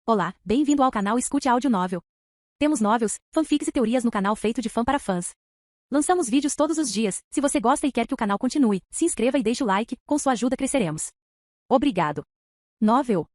Olá, bem-vindo ao canal Escute Áudio Novel. Temos novels, fanfics e teorias no canal feito de fã para fãs. Lançamos vídeos todos os dias. Se você gosta e quer que o canal continue, se inscreva e deixe o like, com sua ajuda cresceremos. Obrigado. Novel.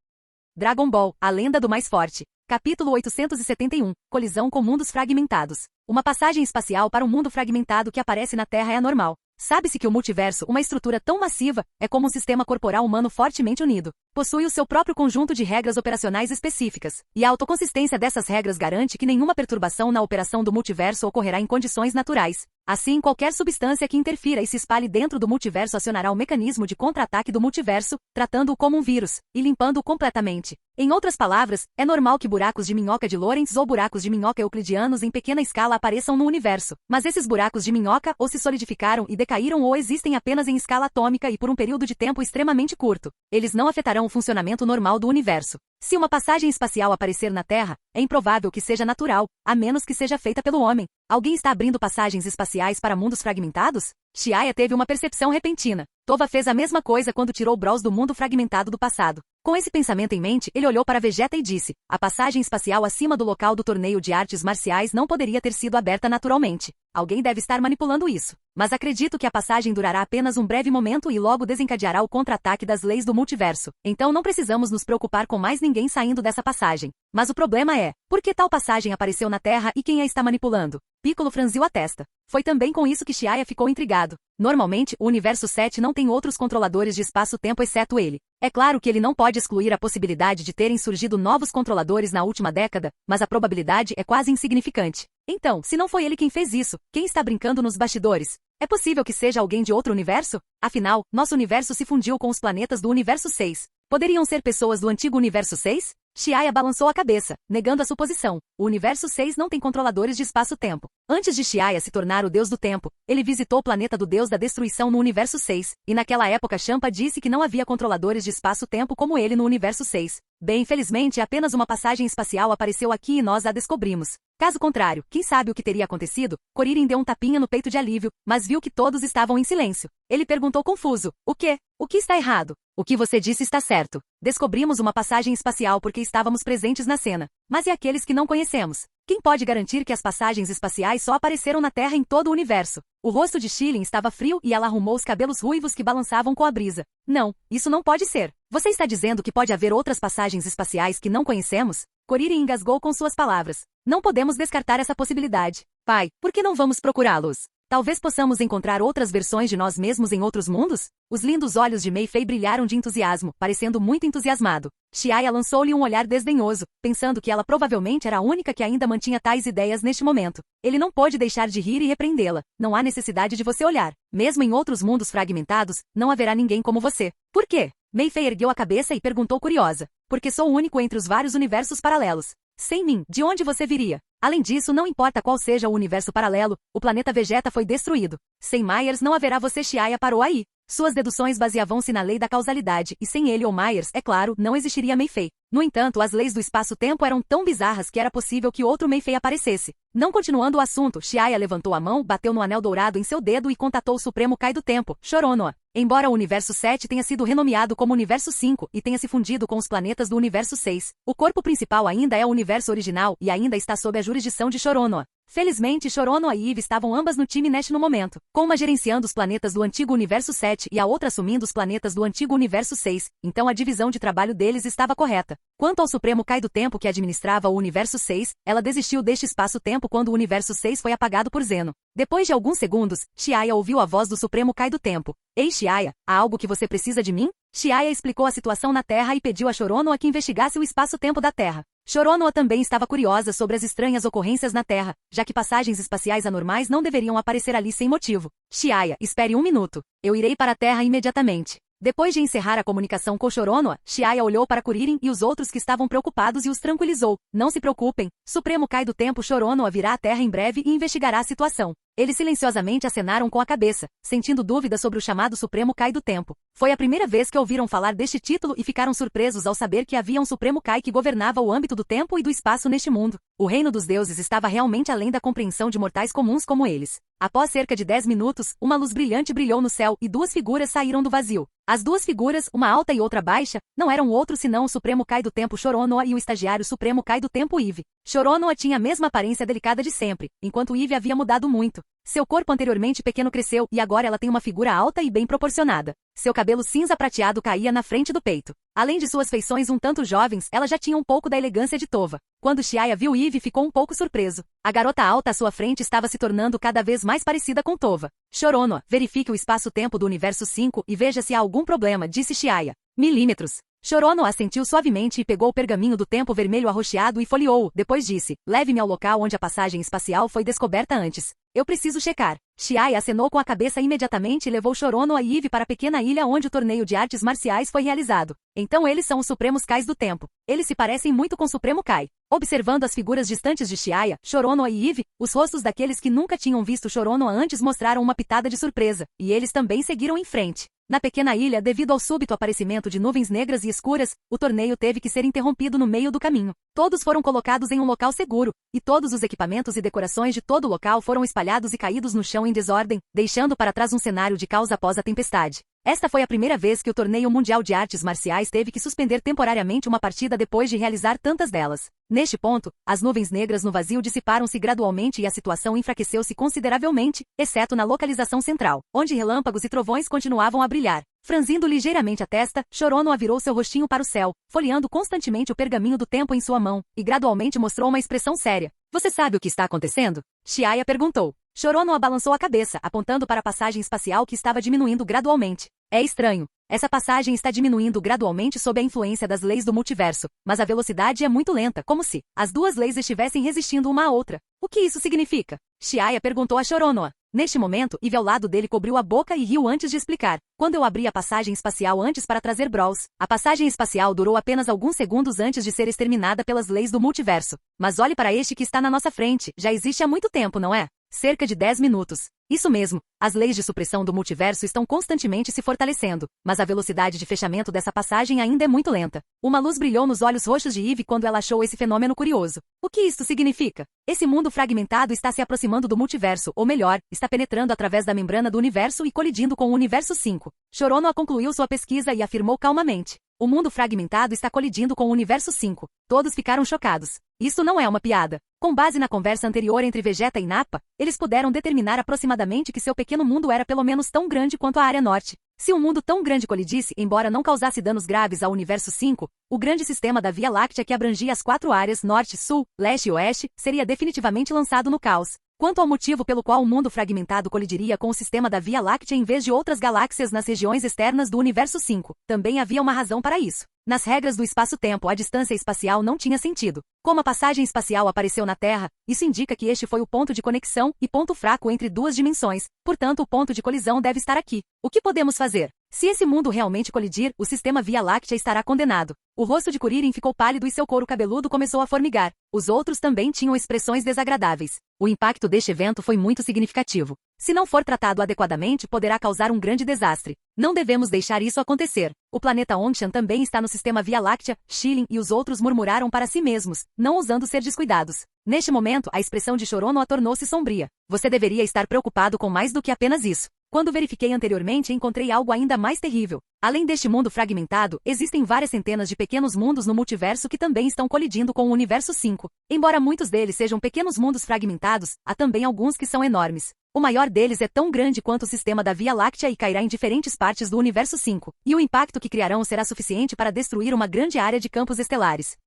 Dragon Ball, a lenda do mais forte. Capítulo 871, Colisão com mundos fragmentados. Uma passagem espacial para um mundo fragmentado que aparece na Terra é anormal. Sabe-se que o multiverso, uma estrutura tão massiva, é como um sistema corporal humano fortemente unido. Possui o seu próprio conjunto de regras operacionais específicas, e a autoconsistência dessas regras garante que nenhuma perturbação na operação do multiverso ocorrerá em condições naturais. Assim, qualquer substância que interfira e se espalhe dentro do multiverso acionará o mecanismo de contra-ataque do multiverso, tratando-o como um vírus, e limpando-o completamente. Em outras palavras, é normal que buracos de minhoca de Lorentz ou buracos de minhoca euclidianos em pequena escala apareçam no universo, mas esses buracos de minhoca ou se solidificaram e decaíram ou existem apenas em escala atômica e por um período de tempo extremamente curto. Eles não afetarão o funcionamento normal do universo. Se uma passagem espacial aparecer na Terra, é improvável que seja natural, a menos que seja feita pelo homem. Alguém está abrindo passagens espaciais para mundos fragmentados? Xiaya teve uma percepção repentina. Tova fez a mesma coisa quando tirou Bros do mundo fragmentado do passado. Com esse pensamento em mente, ele olhou para Vegeta e disse: a passagem espacial acima do local do torneio de artes marciais não poderia ter sido aberta naturalmente. Alguém deve estar manipulando isso. Mas acredito que a passagem durará apenas um breve momento e logo desencadeará o contra-ataque das leis do multiverso. Então não precisamos nos preocupar com mais ninguém saindo dessa passagem. Mas o problema é, por que tal passagem apareceu na Terra e quem a está manipulando? Piccolo franziu a testa. Foi também com isso que Xiaya ficou intrigado. Normalmente, o Universo 7 não tem outros controladores de espaço-tempo exceto ele. É claro que ele não pode excluir a possibilidade de terem surgido novos controladores na última década, mas a probabilidade é quase insignificante. Então, se não foi ele quem fez isso, quem está brincando nos bastidores? É possível que seja alguém de outro universo? Afinal, nosso universo se fundiu com os planetas do Universo 6. Poderiam ser pessoas do antigo Universo 6? Xiaya balançou a cabeça, negando a suposição. O Universo 6 não tem controladores de espaço-tempo. Antes de Xiaya se tornar o Deus do Tempo, ele visitou o planeta do Deus da Destruição no Universo 6, e naquela época Champa disse que não havia controladores de espaço-tempo como ele no Universo 6. Bem, infelizmente, apenas uma passagem espacial apareceu aqui e nós a descobrimos. Caso contrário, quem sabe o que teria acontecido? Kuririn deu um tapinha no peito de alívio, mas viu que todos estavam em silêncio. Ele perguntou confuso: o quê? O que está errado? O que você disse está certo. Descobrimos uma passagem espacial porque estávamos presentes na cena. Mas e aqueles que não conhecemos? Quem pode garantir que as passagens espaciais só apareceram na Terra em todo o universo? O rosto de Shilin estava frio e ela arrumou os cabelos ruivos que balançavam com a brisa. Não, isso não pode ser. Você está dizendo que pode haver outras passagens espaciais que não conhecemos? Kuririn engasgou com suas palavras. Não podemos descartar essa possibilidade. Pai, por que não vamos procurá-los? Talvez possamos encontrar outras versões de nós mesmos em outros mundos? Os lindos olhos de Mei Fei brilharam de entusiasmo, parecendo muito entusiasmado. Xiaya lançou-lhe um olhar desdenhoso, pensando que ela provavelmente era a única que ainda mantinha tais ideias neste momento. Ele não pôde deixar de rir e repreendê-la. Não há necessidade de você olhar. Mesmo em outros mundos fragmentados, não haverá ninguém como você. Por quê? Mei Fei ergueu a cabeça e perguntou curiosa. Porque sou o único entre os vários universos paralelos. Sem mim, de onde você viria? Além disso, não importa qual seja o universo paralelo, o planeta Vegeta foi destruído. Sem Myers não haverá você. Xiaya parou aí. Suas deduções baseavam-se na lei da causalidade, e sem ele ou Myers, é claro, não existiria Mei Fei. No entanto, as leis do espaço-tempo eram tão bizarras que era possível que outro Mei Fei aparecesse. Não continuando o assunto, Xiaya levantou a mão, bateu no anel dourado em seu dedo e contatou o Supremo Kai do Tempo, Shoronoa. Embora o Universo 7 tenha sido renomeado como Universo 5 e tenha se fundido com os planetas do Universo 6, o corpo principal ainda é o universo original e ainda está sob a jurisdição de Shoronoa. Felizmente, Shoronoa e Eve estavam ambas no time Nash no momento, com uma gerenciando os planetas do antigo Universo 7 e a outra assumindo os planetas do antigo Universo 6, então a divisão de trabalho deles estava correta. Quanto ao Supremo Kai do Tempo que administrava o Universo 6, ela desistiu deste espaço-tempo quando o Universo 6 foi apagado por Zeno. Depois de alguns segundos, Xiaya ouviu a voz do Supremo Kai do Tempo. Ei Xiaya, há algo que você precisa de mim? Xiaya explicou a situação na Terra e pediu a Shoronoa que investigasse o espaço-tempo da Terra. Shoronoa também estava curiosa sobre as estranhas ocorrências na Terra, já que passagens espaciais anormais não deveriam aparecer ali sem motivo. Xiaya, espere um minuto. Eu irei para a Terra imediatamente. Depois de encerrar a comunicação com Shoronoa, Xiaya olhou para Kuririn e os outros que estavam preocupados e os tranquilizou. Não se preocupem. Supremo Kai do Tempo Shoronoa virá à Terra em breve e investigará a situação. Eles silenciosamente acenaram com a cabeça, sentindo dúvida sobre o chamado Supremo Kai do Tempo. Foi a primeira vez que ouviram falar deste título e ficaram surpresos ao saber que havia um Supremo Kai que governava o âmbito do tempo e do espaço neste mundo. O reino dos deuses estava realmente além da compreensão de mortais comuns como eles. Após cerca de 10 minutos, uma luz brilhante brilhou no céu e duas figuras saíram do vazio. As duas figuras, uma alta e outra baixa, não eram outro senão o Supremo Kai do Tempo Shoronoa e o estagiário Supremo Kai do Tempo Eve. Shoronoa tinha a mesma aparência delicada de sempre, enquanto Eve havia mudado muito. Seu corpo anteriormente pequeno cresceu e agora ela tem uma figura alta e bem proporcionada. Seu cabelo cinza prateado caía na frente do peito. Além de suas feições um tanto jovens, ela já tinha um pouco da elegância de Tova. Quando Xiaya viu Eve, ficou um pouco surpreso. A garota alta à sua frente estava se tornando cada vez mais parecida com Tova. Shoronoa, verifique o espaço-tempo do universo 5 e veja se há algum problema, disse Xiaya. Milímetros. Shoronoa assentiu suavemente e pegou o pergaminho do tempo vermelho arroxeado e folheou-o. Depois disse, leve-me ao local onde a passagem espacial foi descoberta antes. Eu preciso checar. Xiaya acenou com a cabeça imediatamente e levou Shoronoa e Eve para a pequena ilha onde o torneio de artes marciais foi realizado. Então eles são os Supremos Kais do Tempo. Eles se parecem muito com o Supremo Kai. Observando as figuras distantes de Xiaya, Shoronoa e Eve, os rostos daqueles que nunca tinham visto Shoronoa antes mostraram uma pitada de surpresa, e eles também seguiram em frente. Na pequena ilha, devido ao súbito aparecimento de nuvens negras e escuras, o torneio teve que ser interrompido no meio do caminho. Todos foram colocados em um local seguro, e todos os equipamentos e decorações de todo o local foram espalhados e caídos no chão em desordem, deixando para trás um cenário de caos após a tempestade. Esta foi a primeira vez que o Torneio Mundial de Artes Marciais teve que suspender temporariamente uma partida depois de realizar tantas delas. Neste ponto, as nuvens negras no vazio dissiparam-se gradualmente e a situação enfraqueceu-se consideravelmente, exceto na localização central, onde relâmpagos e trovões continuavam a brilhar. Franzindo ligeiramente a testa, Shoronoa virou seu rostinho para o céu, folheando constantemente o pergaminho do tempo em sua mão, e gradualmente mostrou uma expressão séria. Você sabe o que está acontecendo? Xiaya perguntou. Shoronoa balançou a cabeça, apontando para a passagem espacial que estava diminuindo gradualmente. É estranho. Essa passagem está diminuindo gradualmente sob a influência das leis do multiverso, mas a velocidade é muito lenta, como se as duas leis estivessem resistindo uma à outra. O que isso significa? Xiaya perguntou a Shoronoa. Neste momento, Eve ao lado dele cobriu a boca e riu antes de explicar. Quando eu abri a passagem espacial antes para trazer Brawls, a passagem espacial durou apenas alguns segundos antes de ser exterminada pelas leis do multiverso. Mas olhe para este que está na nossa frente, já existe há muito tempo, não é? Cerca de 10 minutos. Isso mesmo, as leis de supressão do multiverso estão constantemente se fortalecendo, mas a velocidade de fechamento dessa passagem ainda é muito lenta. Uma luz brilhou nos olhos roxos de Eve quando ela achou esse fenômeno curioso. O que isto significa? Esse mundo fragmentado está se aproximando do multiverso, ou melhor, está penetrando através da membrana do universo e colidindo com o universo 5. Shoronoa concluiu sua pesquisa e afirmou calmamente. O mundo fragmentado está colidindo com o universo 5. Todos ficaram chocados. Isso não é uma piada. Com base na conversa anterior entre Vegeta e Nappa, eles puderam determinar aproximadamente que seu pequeno mundo era pelo menos tão grande quanto a área norte. Se um mundo tão grande colidisse, embora não causasse danos graves ao universo 5, o grande sistema da Via Láctea que abrangia as 4 áreas norte, sul, leste e oeste, seria definitivamente lançado no caos. Quanto ao motivo pelo qual o mundo fragmentado colidiria com o sistema da Via Láctea em vez de outras galáxias nas regiões externas do universo 5, também havia uma razão para isso. Nas regras do espaço-tempo, a distância espacial não tinha sentido. Como a passagem espacial apareceu na Terra, isso indica que este foi o ponto de conexão e ponto fraco entre duas dimensões, portanto o ponto de colisão deve estar aqui. O que podemos fazer? Se esse mundo realmente colidir, o sistema Via Láctea estará condenado. O rosto de Kuririn ficou pálido e seu couro cabeludo começou a formigar. Os outros também tinham expressões desagradáveis. O impacto deste evento foi muito significativo. Se não for tratado adequadamente, poderá causar um grande desastre. Não devemos deixar isso acontecer. O planeta Ongshan também está no sistema Via Láctea. Shilin e os outros murmuraram para si mesmos, não ousando ser descuidados. Neste momento, a expressão de Shoronoa tornou-se sombria. Você deveria estar preocupado com mais do que apenas isso. Quando verifiquei anteriormente, encontrei algo ainda mais terrível. Além deste mundo fragmentado, existem várias centenas de pequenos mundos no multiverso que também estão colidindo com o universo 5. Embora muitos deles sejam pequenos mundos fragmentados, há também alguns que são enormes. O maior deles é tão grande quanto o sistema da Via Láctea e cairá em diferentes partes do universo 5, e o impacto que criarão será suficiente para destruir uma grande área de campos estelares.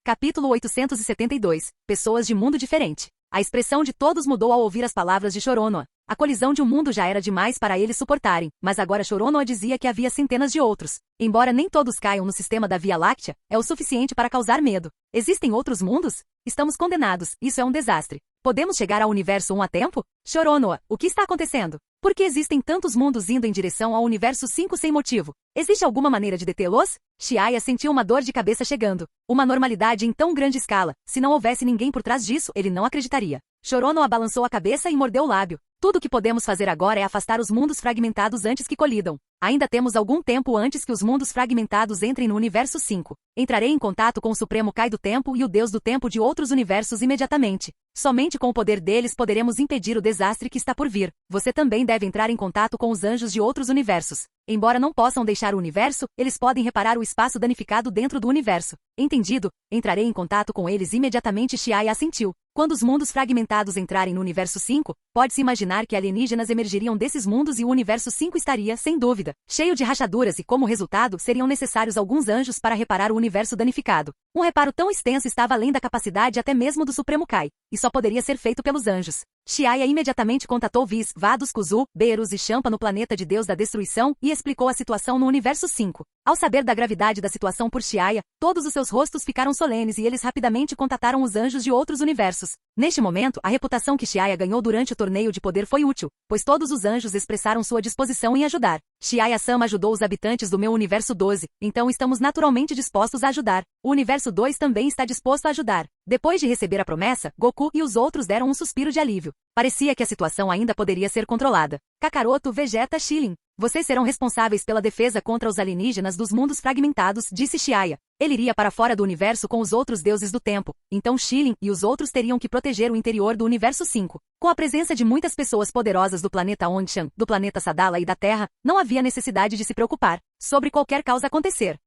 Capítulo 872. Pessoas de mundo diferente. A expressão de todos mudou ao ouvir as palavras de Shoronoa. A colisão de um mundo já era demais para eles suportarem, mas agora Shoronoa dizia que havia centenas de outros. Embora nem todos caiam no sistema da Via Láctea, é o suficiente para causar medo. Existem outros mundos? Estamos condenados, isso é um desastre. Podemos chegar ao universo 1 a tempo? Shoronoa, o que está acontecendo? Por que existem tantos mundos indo em direção ao universo 5 sem motivo? Existe alguma maneira de detê-los? Chiaya sentiu uma dor de cabeça chegando. Uma normalidade em tão grande escala. Se não houvesse ninguém por trás disso, ele não acreditaria. Shoronoa balançou a cabeça e mordeu o lábio. Tudo o que podemos fazer agora é afastar os mundos fragmentados antes que colidam. Ainda temos algum tempo antes que os mundos fragmentados entrem no universo 5. Entrarei em contato com o Supremo Kai do Tempo e o Deus do Tempo de outros universos imediatamente. Somente com o poder deles poderemos impedir o desastre que está por vir. Você também deve entrar em contato com os anjos de outros universos. Embora não possam deixar o universo, eles podem reparar o espaço danificado dentro do universo. Entendido? Entrarei em contato com eles imediatamente. Chiaya assentiu. Quando os mundos fragmentados entrarem no universo 5, pode-se imaginar que alienígenas emergiriam desses mundos e o universo 5 estaria, sem dúvida, cheio de rachaduras e, como resultado, seriam necessários alguns anjos para reparar o universo danificado. Um reparo tão extenso estava além da capacidade até mesmo do Supremo Kai, e só poderia ser feito pelos anjos. Chiaya imediatamente contatou Vis, Vados, Kuzu, Beerus e Champa no planeta de Deus da Destruição e explicou a situação no universo 5. Ao saber da gravidade da situação por Chiaya, todos os seus rostos ficaram solenes e eles rapidamente contataram os anjos de outros universos. Neste momento, a reputação que Chiaya ganhou durante o torneio de poder foi útil, pois todos os anjos expressaram sua disposição em ajudar. Chiaya-sama ajudou os habitantes do meu universo 12, então estamos naturalmente dispostos a ajudar. O universo 2 também está disposto a ajudar. Depois de receber a promessa, Goku e os outros deram um suspiro de alívio. Parecia que a situação ainda poderia ser controlada. Kakaroto, Vegeta, Krillin. Vocês serão responsáveis pela defesa contra os alienígenas dos mundos fragmentados, disse Chiaya. Ele iria para fora do universo com os outros deuses do tempo, então Krillin e os outros teriam que proteger o interior do universo 5. Com a presença de muitas pessoas poderosas do planeta Onchan, do planeta Sadala e da Terra, não havia necessidade de se preocupar sobre qualquer causa acontecer.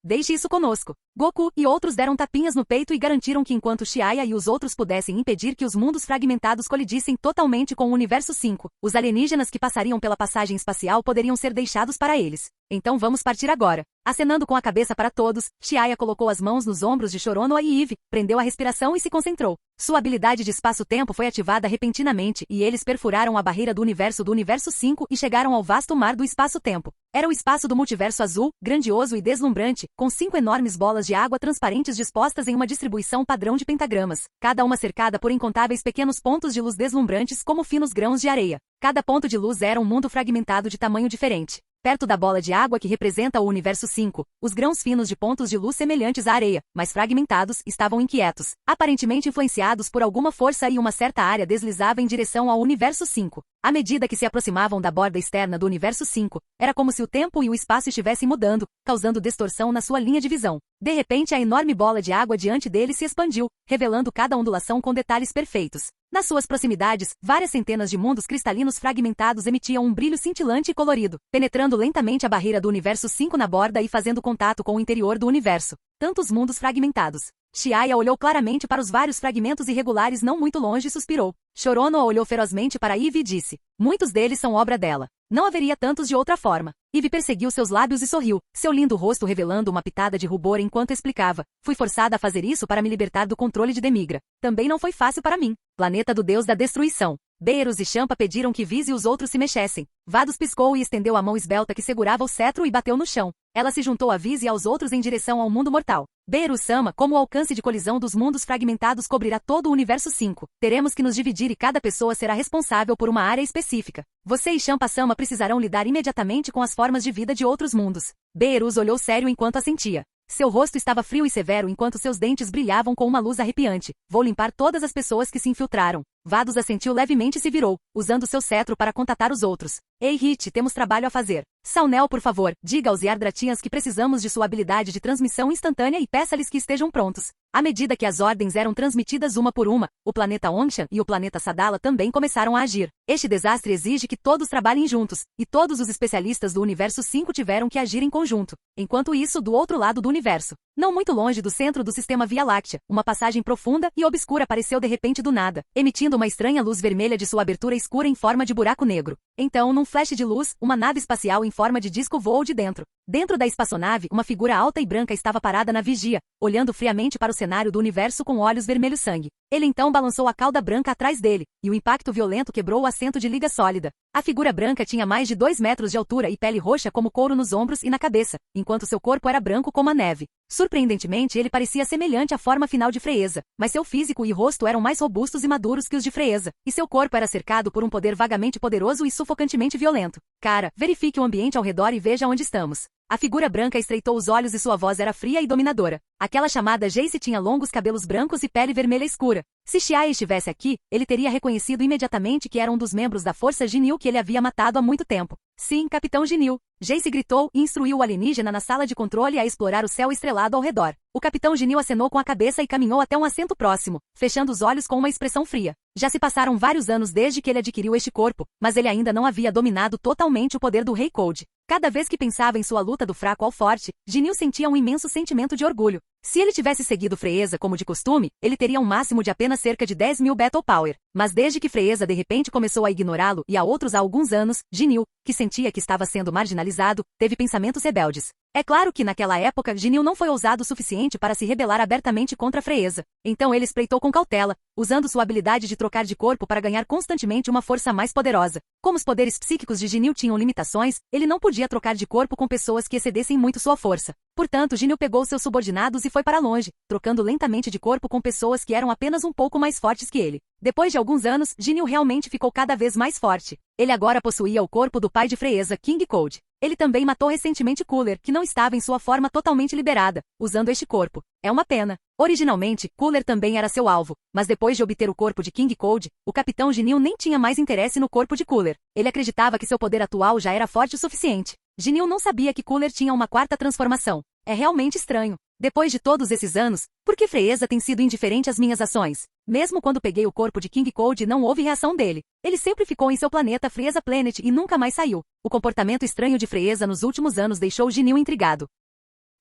Deixe isso conosco. Goku e outros deram tapinhas no peito e garantiram que enquanto Chiaya e os outros pudessem impedir que os mundos fragmentados colidissem totalmente com o universo 5, os alienígenas que passariam pela passagem espacial poderiam ser deixados para eles. Então vamos partir agora. Acenando com a cabeça para todos, Chiaya colocou as mãos nos ombros de Shoronoa e Eve, prendeu a respiração e se concentrou. Sua habilidade de espaço-tempo foi ativada repentinamente e eles perfuraram a barreira do universo 5 e chegaram ao vasto mar do espaço-tempo. Era o espaço do multiverso azul, grandioso e deslumbrante, com 5 enormes bolas de água transparentes dispostas em uma distribuição padrão de pentagramas, cada uma cercada por incontáveis pequenos pontos de luz deslumbrantes como finos grãos de areia. Cada ponto de luz era um mundo fragmentado de tamanho diferente. Perto da bola de água que representa o universo 5, os grãos finos de pontos de luz semelhantes à areia, mas fragmentados, estavam inquietos, aparentemente influenciados por alguma força e uma certa área deslizava em direção ao universo 5. À medida que se aproximavam da borda externa do universo 5, era como se o tempo e o espaço estivessem mudando, causando distorção na sua linha de visão. De repente, a enorme bola de água diante dele se expandiu, revelando cada ondulação com detalhes perfeitos. Nas suas proximidades, várias centenas de mundos cristalinos fragmentados emitiam um brilho cintilante e colorido, penetrando lentamente a barreira do universo 5 na borda e fazendo contato com o interior do universo. Tantos mundos fragmentados. Chiaya olhou claramente para os vários fragmentos irregulares não muito longe e suspirou. Shoronoa olhou ferozmente para Eve e disse: muitos deles são obra dela. Não haveria tantos de outra forma. Eve perseguiu seus lábios e sorriu, seu lindo rosto revelando uma pitada de rubor enquanto explicava. Fui forçada a fazer isso para me libertar do controle de Demigra. Também não foi fácil para mim. Planeta do Deus da Destruição. Beerus e Champa pediram que Vis e os outros se mexessem. Vados piscou e estendeu a mão esbelta que segurava o cetro e bateu no chão. Ela se juntou a Vis e aos outros em direção ao mundo mortal. Beerus-sama, como o alcance de colisão dos mundos fragmentados cobrirá todo o universo 5. Teremos que nos dividir e cada pessoa será responsável por uma área específica. Você e Champa-sama precisarão lidar imediatamente com as formas de vida de outros mundos. Beerus olhou sério enquanto assentia. Seu rosto estava frio e severo enquanto seus dentes brilhavam com uma luz arrepiante. Vou limpar todas as pessoas que se infiltraram. Vados assentiu levemente e se virou, usando seu cetro para contatar os outros. Ei Hit, temos trabalho a fazer. Saunel, por favor, diga aos Yardratians que precisamos de sua habilidade de transmissão instantânea e peça-lhes que estejam prontos. À medida que as ordens eram transmitidas uma por uma, o planeta Onchan e o planeta Sadala também começaram a agir. Este desastre exige que todos trabalhem juntos, e todos os especialistas do universo 5 tiveram que agir em conjunto. Enquanto isso, do outro lado do universo, não muito longe do centro do sistema Via Láctea, uma passagem profunda e obscura apareceu de repente do nada, emitindo uma estranha luz vermelha de sua abertura escura em forma de buraco negro. Então, num flash de luz, uma nave espacial em forma de disco voou de dentro. Dentro da espaçonave, uma figura alta e branca estava parada na vigia, olhando friamente para o cenário do universo com olhos vermelhos sangue. Ele então balançou a cauda branca atrás dele, e o impacto violento quebrou o assento de liga sólida. A figura branca tinha mais de 2 metros de altura e pele roxa como couro nos ombros e na cabeça, enquanto seu corpo era branco como a neve. Surpreendentemente, ele parecia semelhante à forma final de Freeza, mas seu físico e rosto eram mais robustos e maduros que os de Freeza, e seu corpo era cercado por um poder vagamente poderoso e sufocantemente violento. Cara, verifique o ambiente ao redor e veja onde estamos. A figura branca estreitou os olhos e sua voz era fria e dominadora. Aquela chamada Jace tinha longos cabelos brancos e pele vermelha escura. Se Xiae estivesse aqui, ele teria reconhecido imediatamente que era um dos membros da Força Jinil que ele havia matado há muito tempo. Sim, Capitão Jinil. Jace gritou e instruiu o alienígena na sala de controle a explorar o céu estrelado ao redor. O Capitão Jinil acenou com a cabeça e caminhou até um assento próximo, fechando os olhos com uma expressão fria. Já se passaram vários anos desde que ele adquiriu este corpo, mas ele ainda não havia dominado totalmente o poder do Rei Cold. Cada vez que pensava em sua luta do fraco ao forte, Jinil sentia um imenso sentimento de orgulho. Se ele tivesse seguido Freeza como de costume, ele teria um máximo de apenas cerca de 10.000 Battle Power. Mas desde que Freeza de repente começou a ignorá-lo e a outros há alguns anos, Jinil, que sentia que estava sendo marginalizado, teve pensamentos rebeldes. É claro que naquela época Jinil não foi ousado o suficiente para se rebelar abertamente contra Freeza. Então ele espreitou com cautela, usando sua habilidade de trocar de corpo para ganhar constantemente uma força mais poderosa. Como os poderes psíquicos de Jinil tinham limitações, ele não podia trocar de corpo com pessoas que excedessem muito sua força. Portanto, Jinil pegou seus subordinados e foi para longe, trocando lentamente de corpo com pessoas que eram apenas um pouco mais fortes que ele. Depois de alguns anos, Jinil realmente ficou cada vez mais forte. Ele agora possuía o corpo do pai de Freeza, King Cold. Ele também matou recentemente Cooler, que não estava em sua forma totalmente liberada, usando este corpo. É uma pena. Originalmente, Cooler também era seu alvo, mas depois de obter o corpo de King Cold, o Capitão Jinil nem tinha mais interesse no corpo de Cooler. Ele acreditava que seu poder atual já era forte o suficiente. Jinil não sabia que Cooler tinha uma quarta transformação. É realmente estranho. Depois de todos esses anos, por que Freeza tem sido indiferente às minhas ações? Mesmo quando peguei o corpo de King Cold, não houve reação dele. Ele sempre ficou em seu planeta Freeza Planet e nunca mais saiu. O comportamento estranho de Freeza nos últimos anos deixou Jinil intrigado.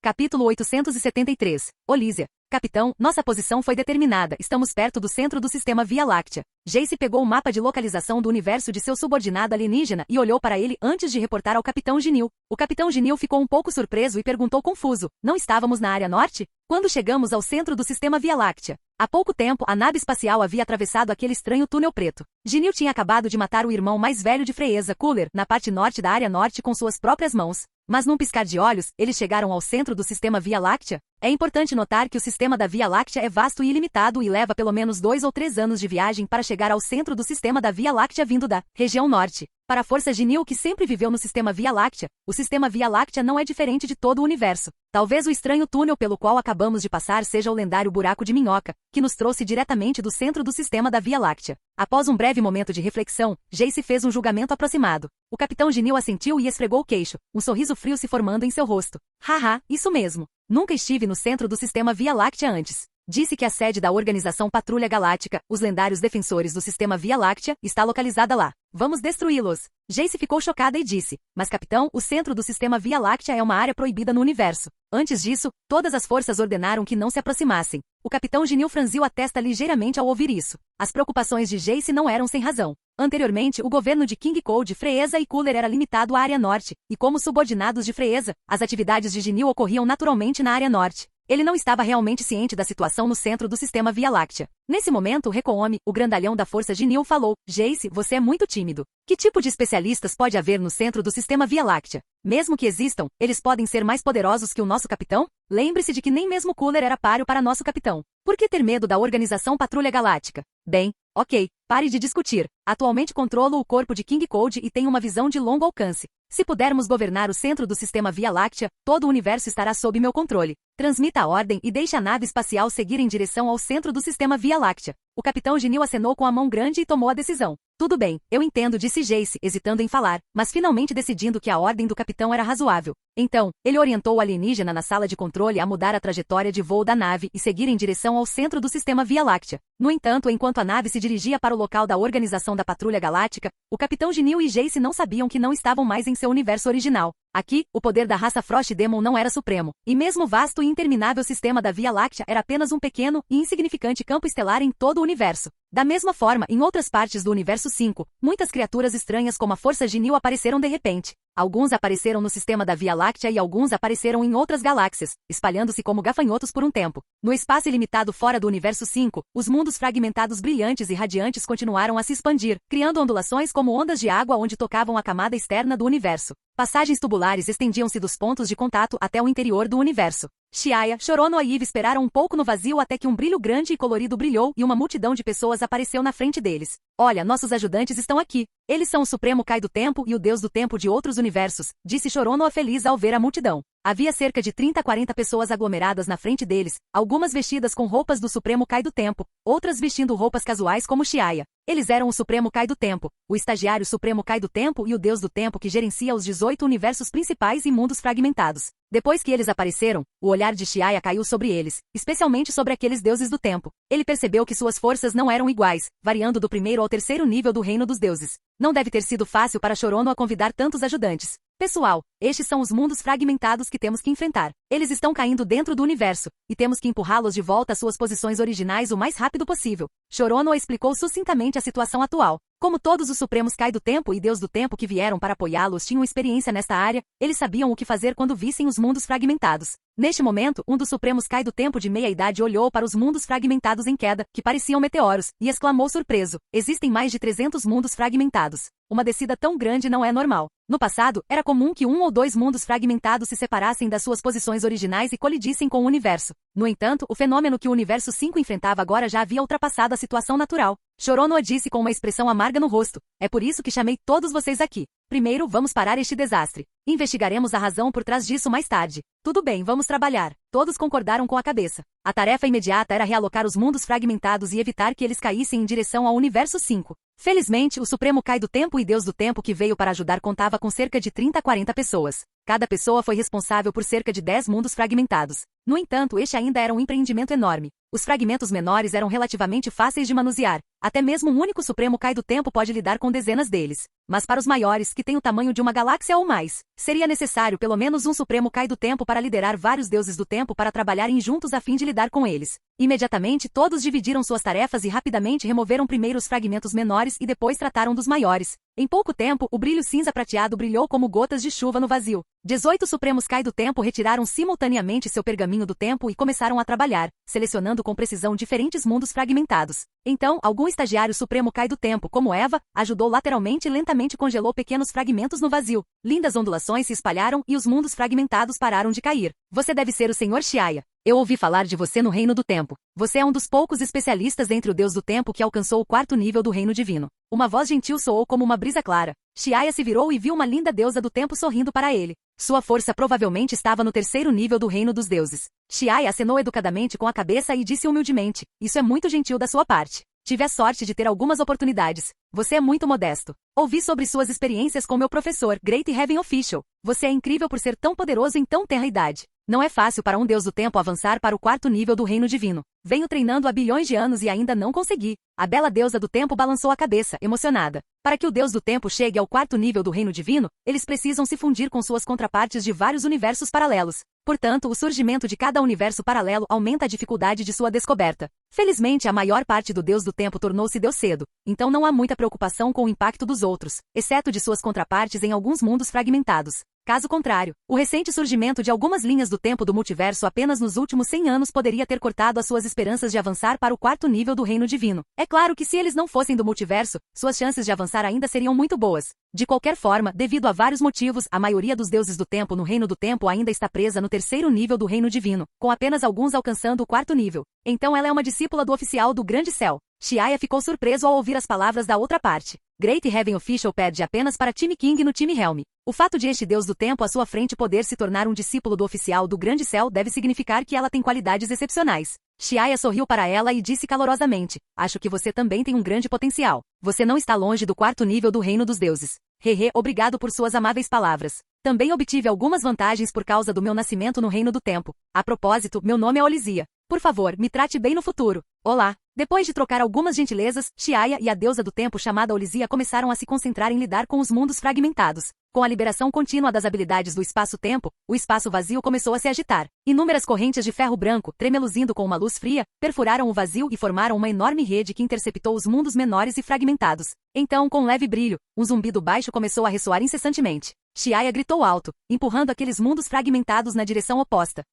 Capítulo 873. Olísia. Capitão, nossa posição foi determinada. Estamos perto do centro do sistema Via Láctea. Jace pegou o mapa de localização do universo de seu subordinado alienígena e olhou para ele antes de reportar ao Capitão Jinil. O Capitão Jinil ficou um pouco surpreso e perguntou confuso: não estávamos na área norte? Quando chegamos ao centro do sistema Via Láctea? Há pouco tempo, a nave espacial havia atravessado aquele estranho túnel preto. Jinil tinha acabado de matar o irmão mais velho de Freeza, Cooler, na parte norte da área norte com suas próprias mãos. Mas num piscar de olhos, eles chegaram ao centro do sistema Via Láctea. É importante notar que o sistema da Via Láctea é vasto e ilimitado e leva pelo menos 2 ou 3 anos de viagem para chegar ao centro do sistema da Via Láctea vindo da região norte. Para a Força Jinil que sempre viveu no sistema Via Láctea, o sistema Via Láctea não é diferente de todo o universo. Talvez o estranho túnel pelo qual acabamos de passar seja o lendário buraco de minhoca, que nos trouxe diretamente do centro do sistema da Via Láctea. Após um breve momento de reflexão, Jace fez um julgamento aproximado. O Capitão Jinil assentiu e esfregou o queixo, um sorriso frio se formando em seu rosto. Haha, isso mesmo. Nunca estive no centro do sistema Via Láctea antes. Disse que a sede da Organização Patrulha Galáctica, os lendários defensores do sistema Via Láctea, está localizada lá. Vamos destruí-los. Jace ficou chocada e disse: mas capitão, o centro do sistema Via Láctea é uma área proibida no universo. Antes disso, todas as forças ordenaram que não se aproximassem. O Capitão Jinil franziu a testa ligeiramente ao ouvir isso. As preocupações de Jace não eram sem razão. Anteriormente, o governo de King Cold, Freeza e Cooler era limitado à área norte, e como subordinados de Freeza, as atividades de Jinil ocorriam naturalmente na área norte. Ele não estava realmente ciente da situação no centro do sistema Via Láctea. Nesse momento, Recoome, o grandalhão da Força Jinil, falou: Jace, você é muito tímido. Que tipo de especialistas pode haver no centro do sistema Via Láctea? Mesmo que existam, eles podem ser mais poderosos que o nosso capitão? Lembre-se de que nem mesmo Cooler era páreo para nosso capitão. Por que ter medo da Organização Patrulha Galáctica? Bem, ok, pare de discutir. Atualmente controlo o corpo de King Cold e tenho uma visão de longo alcance. Se pudermos governar o centro do sistema Via Láctea, todo o universo estará sob meu controle. Transmita a ordem e deixe a nave espacial seguir em direção ao centro do sistema Via Láctea. O Capitão Jinil acenou com a mão grande e tomou a decisão. Tudo bem, eu entendo, disse Jace, hesitando em falar, mas finalmente decidindo que a ordem do capitão era razoável. Então, ele orientou o alienígena na sala de controle a mudar a trajetória de voo da nave e seguir em direção ao centro do sistema Via Láctea. No entanto, enquanto a nave se dirigia para o local da organização da Patrulha Galáctica, o Capitão Jinil e Jace não sabiam que não estavam mais em seu universo original. Aqui, o poder da raça Frost Demon não era supremo, e mesmo o vasto e interminável sistema da Via Láctea era apenas um pequeno e insignificante campo estelar em todo o universo. Da mesma forma, em outras partes do Universo 5, muitas criaturas estranhas como a Força Ginil apareceram de repente. Alguns apareceram no sistema da Via Láctea e alguns apareceram em outras galáxias, espalhando-se como gafanhotos por um tempo. No espaço ilimitado fora do Universo 5, os mundos fragmentados brilhantes e radiantes continuaram a se expandir, criando ondulações como ondas de água onde tocavam a camada externa do universo. Passagens tubulares estendiam-se dos pontos de contato até o interior do universo. Xiaya, Choronoa e Eve esperaram um pouco no vazio até que um brilho grande e colorido brilhou e uma multidão de pessoas apareceu na frente deles. Olha, nossos ajudantes estão aqui. Eles são o Supremo Kai do Tempo e o Deus do Tempo de outros universos, disse Choronoa feliz ao ver a multidão. Havia cerca de 30 a 40 pessoas aglomeradas na frente deles, algumas vestidas com roupas do Supremo Kai do Tempo, outras vestindo roupas casuais como Xiaya. Eles eram o Supremo Kai do Tempo, o Estagiário Supremo Kai do Tempo e o Deus do Tempo que gerencia os 18 universos principais e mundos fragmentados. Depois que eles apareceram, o olhar de Xiaya caiu sobre eles, especialmente sobre aqueles deuses do tempo. Ele percebeu que suas forças não eram iguais, variando do primeiro ao terceiro nível do reino dos deuses. Não deve ter sido fácil para Choronoa convidar tantos ajudantes. Pessoal, estes são os mundos fragmentados que temos que enfrentar. Eles estão caindo dentro do universo, e temos que empurrá-los de volta às suas posições originais o mais rápido possível. Choronoa explicou sucintamente a situação atual. Como todos os Supremos Kai do Tempo e Deus do Tempo que vieram para apoiá-los tinham experiência nesta área, eles sabiam o que fazer quando vissem os mundos fragmentados. Neste momento, um dos Supremos Kai do Tempo de meia-idade olhou para os mundos fragmentados em queda, que pareciam meteoros, e exclamou surpreso: existem mais de 300 mundos fragmentados. Uma descida tão grande não é normal. No passado, era comum que um ou dois mundos fragmentados se separassem das suas posições originais e colidissem com o universo. No entanto, o fenômeno que o Universo 5 enfrentava agora já havia ultrapassado a situação natural. Choronoa disse com uma expressão amarga no rosto: é por isso que chamei todos vocês aqui. Primeiro, vamos parar este desastre. Investigaremos a razão por trás disso mais tarde. Tudo bem, vamos trabalhar. Todos concordaram com a cabeça. A tarefa imediata era realocar os mundos fragmentados e evitar que eles caíssem em direção ao Universo 5. Felizmente, o Supremo Kai do Tempo e Deus do Tempo que veio para ajudar contava com cerca de 30 a 40 pessoas. Cada pessoa foi responsável por cerca de 10 mundos fragmentados. No entanto, este ainda era um empreendimento enorme. Os fragmentos menores eram relativamente fáceis de manusear. Até mesmo um único Supremo Kai do Tempo pode lidar com dezenas deles. Mas para os maiores, que têm o tamanho de uma galáxia ou mais, seria necessário pelo menos um Supremo Kai do Tempo para liderar vários deuses do tempo para trabalharem juntos a fim de lidar com eles. Imediatamente, todos dividiram suas tarefas e rapidamente removeram primeiro os fragmentos menores e depois trataram dos maiores. Em pouco tempo, o brilho cinza prateado brilhou como gotas de chuva no vazio. 18 Supremos Kai do Tempo retiraram simultaneamente seu pergaminho do tempo e começaram a trabalhar, selecionando com precisão diferentes mundos fragmentados. Então, algum estagiário Supremo Kai do Tempo, como Eva, ajudou lateralmente e lentamente congelou pequenos fragmentos no vazio. Lindas ondulações se espalharam e os mundos fragmentados pararam de cair. Você deve ser o Sr. Xiaya. Eu ouvi falar de você no Reino do Tempo. Você é um dos poucos especialistas entre o Deus do Tempo que alcançou o 4º nível do Reino Divino. Uma voz gentil soou como uma brisa clara. Xiaya se virou e viu uma linda deusa do tempo sorrindo para ele. Sua força provavelmente estava no 3º nível do Reino dos Deuses. Xiaya acenou educadamente com a cabeça e disse humildemente: isso é muito gentil da sua parte. Tive a sorte de ter algumas oportunidades. Você é muito modesto. Ouvi sobre suas experiências com meu professor, Great Heaven Official. Você é incrível por ser tão poderoso em tão tenra idade. Não é fácil para um Deus do Tempo avançar para o 4º nível do Reino Divino. Venho treinando há bilhões de anos e ainda não consegui. A bela deusa do tempo balançou a cabeça, emocionada. Para que o Deus do Tempo chegue ao 4º nível do Reino Divino, eles precisam se fundir com suas contrapartes de vários universos paralelos. Portanto, o surgimento de cada universo paralelo aumenta a dificuldade de sua descoberta. Felizmente, a maior parte do Deus do Tempo tornou-se Deus cedo, então não há muita preocupação com o impacto dos outros, exceto de suas contrapartes em alguns mundos fragmentados. Caso contrário, o recente surgimento de algumas linhas do tempo do multiverso apenas nos últimos 100 anos poderia ter cortado as suas esperanças de avançar para o 4º nível do Reino Divino. É claro que se eles não fossem do multiverso, suas chances de avançar ainda seriam muito boas. De qualquer forma, devido a vários motivos, a maioria dos deuses do tempo no Reino do Tempo ainda está presa no 3º nível do Reino Divino, com apenas alguns alcançando o 4º nível. Então ela é uma discípula do oficial do Grande Céu. Xiaya ficou surpreso ao ouvir as palavras da outra parte. Great Heaven Official pede apenas para Time King no time Helm. O fato de este Deus do Tempo à sua frente poder se tornar um discípulo do oficial do Grande Céu deve significar que ela tem qualidades excepcionais. Xiaya sorriu para ela e disse calorosamente: acho que você também tem um grande potencial. Você não está longe do 4º nível do Reino dos Deuses. Hehe, obrigado por suas amáveis palavras. Também obtive algumas vantagens por causa do meu nascimento no Reino do Tempo. A propósito, meu nome é Olisia. Por favor, me trate bem no futuro. Olá. Depois de trocar algumas gentilezas, Xiaya e a deusa do tempo chamada Olizia começaram a se concentrar em lidar com os mundos fragmentados. Com a liberação contínua das habilidades do espaço-tempo, o espaço vazio começou a se agitar. Inúmeras correntes de ferro branco, tremeluzindo com uma luz fria, perfuraram o vazio e formaram uma enorme rede que interceptou os mundos menores e fragmentados. Então, com um leve brilho, um zumbido baixo começou a ressoar incessantemente. Xiaya gritou alto, empurrando aqueles mundos fragmentados na direção oposta.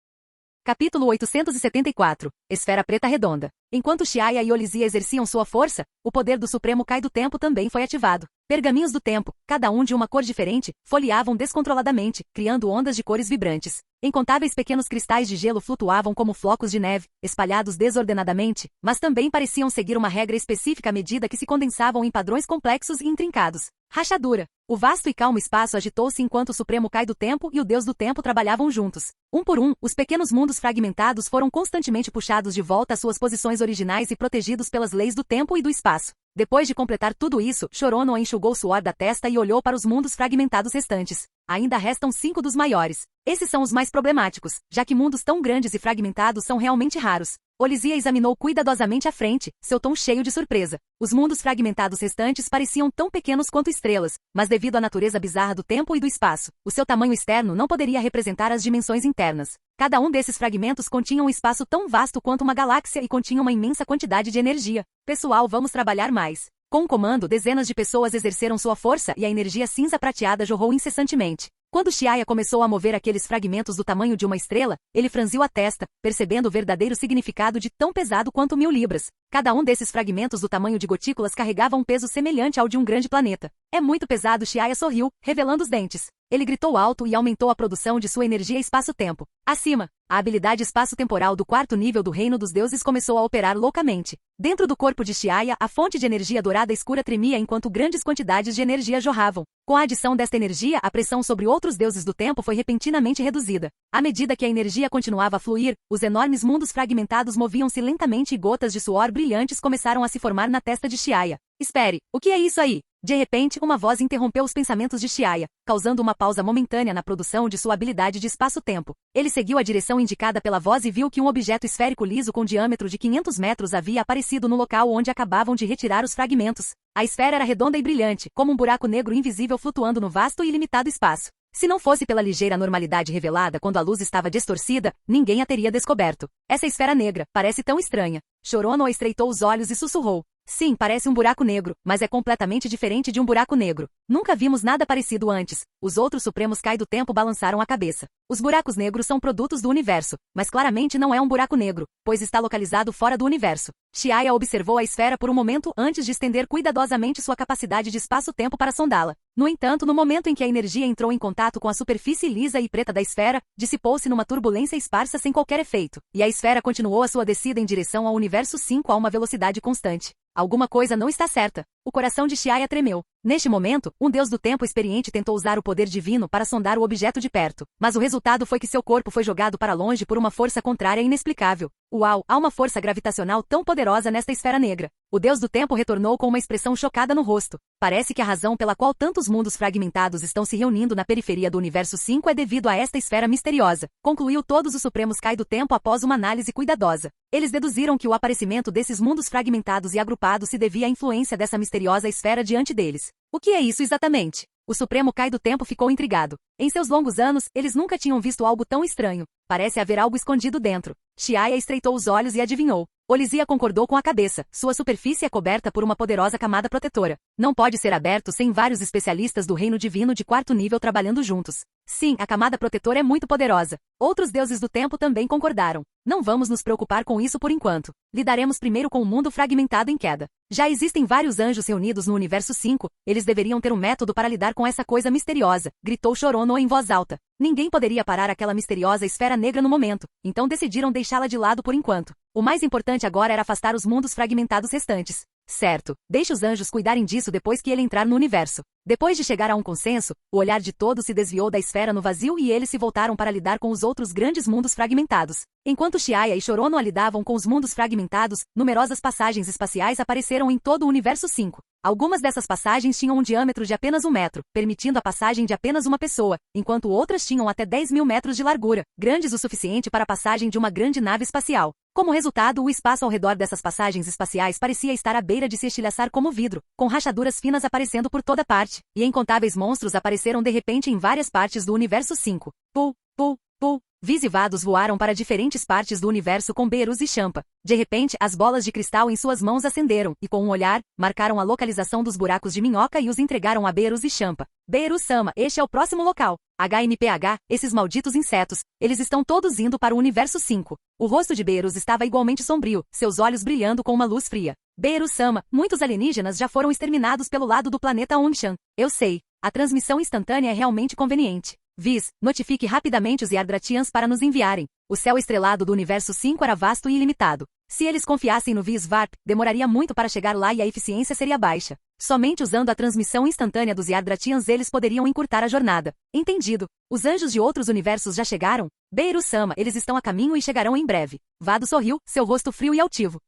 Capítulo 874. Esfera Preta Redonda. Enquanto Xiaya e Olizia exerciam sua força, o poder do Supremo Kai do Tempo também foi ativado. Pergaminhos do tempo, cada um de uma cor diferente, folheavam descontroladamente, criando ondas de cores vibrantes. Incontáveis pequenos cristais de gelo flutuavam como flocos de neve, espalhados desordenadamente, mas também pareciam seguir uma regra específica à medida que se condensavam em padrões complexos e intrincados. Rachadura. O vasto e calmo espaço agitou-se enquanto o Supremo Kai do Tempo e o Deus do Tempo trabalhavam juntos. Um por um, os pequenos mundos fragmentados foram constantemente puxados de volta às suas posições originais e protegidos pelas leis do tempo e do espaço. Depois de completar tudo isso, Choronoa enxugou o suor da testa e olhou para os mundos fragmentados restantes. Ainda restam 5 dos maiores. Esses são os mais problemáticos, já que mundos tão grandes e fragmentados são realmente raros. Olizia examinou cuidadosamente a frente, seu tom cheio de surpresa. Os mundos fragmentados restantes pareciam tão pequenos quanto estrelas, mas devido à natureza bizarra do tempo e do espaço, o seu tamanho externo não poderia representar as dimensões internas. Cada um desses fragmentos continha um espaço tão vasto quanto uma galáxia e continha uma imensa quantidade de energia. Pessoal, vamos trabalhar mais. Com um comando, dezenas de pessoas exerceram sua força e a energia cinza prateada jorrou incessantemente. Quando Xiaya começou a mover aqueles fragmentos do tamanho de uma estrela, ele franziu a testa, percebendo o verdadeiro significado de tão pesado quanto 1000 libras. Cada um desses fragmentos do tamanho de gotículas carregava um peso semelhante ao de um grande planeta. É muito pesado, Xiaya sorriu, revelando os dentes. Ele gritou alto e aumentou a produção de sua energia espaço-tempo. Acima, a habilidade espaço-temporal do 4º nível do Reino dos Deuses começou a operar loucamente. Dentro do corpo de Xiaya, a fonte de energia dourada escura tremia enquanto grandes quantidades de energia jorravam. Com a adição desta energia, a pressão sobre outros deuses do tempo foi repentinamente reduzida. À medida que a energia continuava a fluir, os enormes mundos fragmentados moviam-se lentamente e gotas de suor brilhantes começaram a se formar na testa de Xiaya. Espere, o que é isso aí? De repente, uma voz interrompeu os pensamentos de Xiaya, causando uma pausa momentânea na produção de sua habilidade de espaço-tempo. Ele seguiu a direção indicada pela voz e viu que um objeto esférico liso com diâmetro de 500 metros havia aparecido no local onde acabavam de retirar os fragmentos. A esfera era redonda e brilhante, como um buraco negro invisível flutuando no vasto e ilimitado espaço. Se não fosse pela ligeira normalidade revelada quando a luz estava distorcida, ninguém a teria descoberto. Essa esfera negra parece tão estranha. Choronoa estreitou os olhos e sussurrou. Sim, parece um buraco negro, mas é completamente diferente de um buraco negro. Nunca vimos nada parecido antes. Os outros Supremos Kai do Tempo balançaram a cabeça. Os buracos negros são produtos do universo, mas claramente não é um buraco negro, pois está localizado fora do universo. Xiaya observou a esfera por um momento antes de estender cuidadosamente sua capacidade de espaço-tempo para sondá-la. No entanto, no momento em que a energia entrou em contato com a superfície lisa e preta da esfera, dissipou-se numa turbulência esparsa sem qualquer efeito, e a esfera continuou a sua descida em direção ao universo 5 a uma velocidade constante. Alguma coisa não está certa. O coração de Xiaya tremeu. Neste momento, um deus do tempo experiente tentou usar o poder divino para sondar o objeto de perto, mas o resultado foi que seu corpo foi jogado para longe por uma força contrária inexplicável. Uau, há uma força gravitacional tão poderosa nesta esfera negra. O deus do tempo retornou com uma expressão chocada no rosto. Parece que a razão pela qual tantos mundos fragmentados estão se reunindo na periferia do universo 5 é devido a esta esfera misteriosa. Concluiu todos os Supremos Kai do Tempo após uma análise cuidadosa. Eles deduziram que o aparecimento desses mundos fragmentados e agrupados se devia à influência dessa misteriosa esfera diante deles. O que é isso exatamente? O Supremo Kai do Tempo ficou intrigado. Em seus longos anos, eles nunca tinham visto algo tão estranho. Parece haver algo escondido dentro. Xiaya estreitou os olhos e adivinhou. Olizia concordou com a cabeça. Sua superfície é coberta por uma poderosa camada protetora. Não pode ser aberto sem vários especialistas do reino divino de 4º nível trabalhando juntos. Sim, a camada protetora é muito poderosa. Outros deuses do tempo também concordaram. Não vamos nos preocupar com isso por enquanto. Lidaremos primeiro com o mundo fragmentado em queda. Já existem vários anjos reunidos no universo 5, eles deveriam ter um método para lidar com essa coisa misteriosa, gritou Choronoa em voz alta. Ninguém poderia parar aquela misteriosa esfera negra no momento, então decidiram deixá-la de lado por enquanto. O mais importante agora era afastar os mundos fragmentados restantes. Certo, deixe os anjos cuidarem disso depois que ele entrar no universo. Depois de chegar a um consenso, o olhar de todos se desviou da esfera no vazio e eles se voltaram para lidar com os outros grandes mundos fragmentados. Enquanto Xiaya e Choronoa lidavam com os mundos fragmentados, numerosas passagens espaciais apareceram em todo o universo 5. Algumas dessas passagens tinham um diâmetro de apenas 1 metro, permitindo a passagem de apenas uma pessoa, enquanto outras tinham até 10.000 metros de largura, grandes o suficiente para a passagem de uma grande nave espacial. Como resultado, o espaço ao redor dessas passagens espaciais parecia estar à beira de se estilhaçar como vidro, com rachaduras finas aparecendo por toda parte, e incontáveis monstros apareceram de repente em várias partes do universo 5. Pul, pul, pul. Vis e vados voaram para diferentes partes do universo com Beerus e Champa. De repente, as bolas de cristal em suas mãos acenderam, e com um olhar, marcaram a localização dos buracos de minhoca e os entregaram a Beerus e Champa. Beerus-sama, este é o próximo local. HMPH, esses malditos insetos, eles estão todos indo para o universo 5. O rosto de Beerus estava igualmente sombrio, seus olhos brilhando com uma luz fria. Beerus-sama, muitos alienígenas já foram exterminados pelo lado do planeta Ongshan. Eu sei, a transmissão instantânea é realmente conveniente. Vis, notifique rapidamente os Yardratians para nos enviarem. O céu estrelado do universo 5 era vasto e ilimitado. Se eles confiassem no Vis Varp, demoraria muito para chegar lá e a eficiência seria baixa. Somente usando a transmissão instantânea dos Yardratians eles poderiam encurtar a jornada. Entendido. Os anjos de outros universos já chegaram? Beerus-sama, eles estão a caminho e chegarão em breve. Vado sorriu, seu rosto frio e altivo.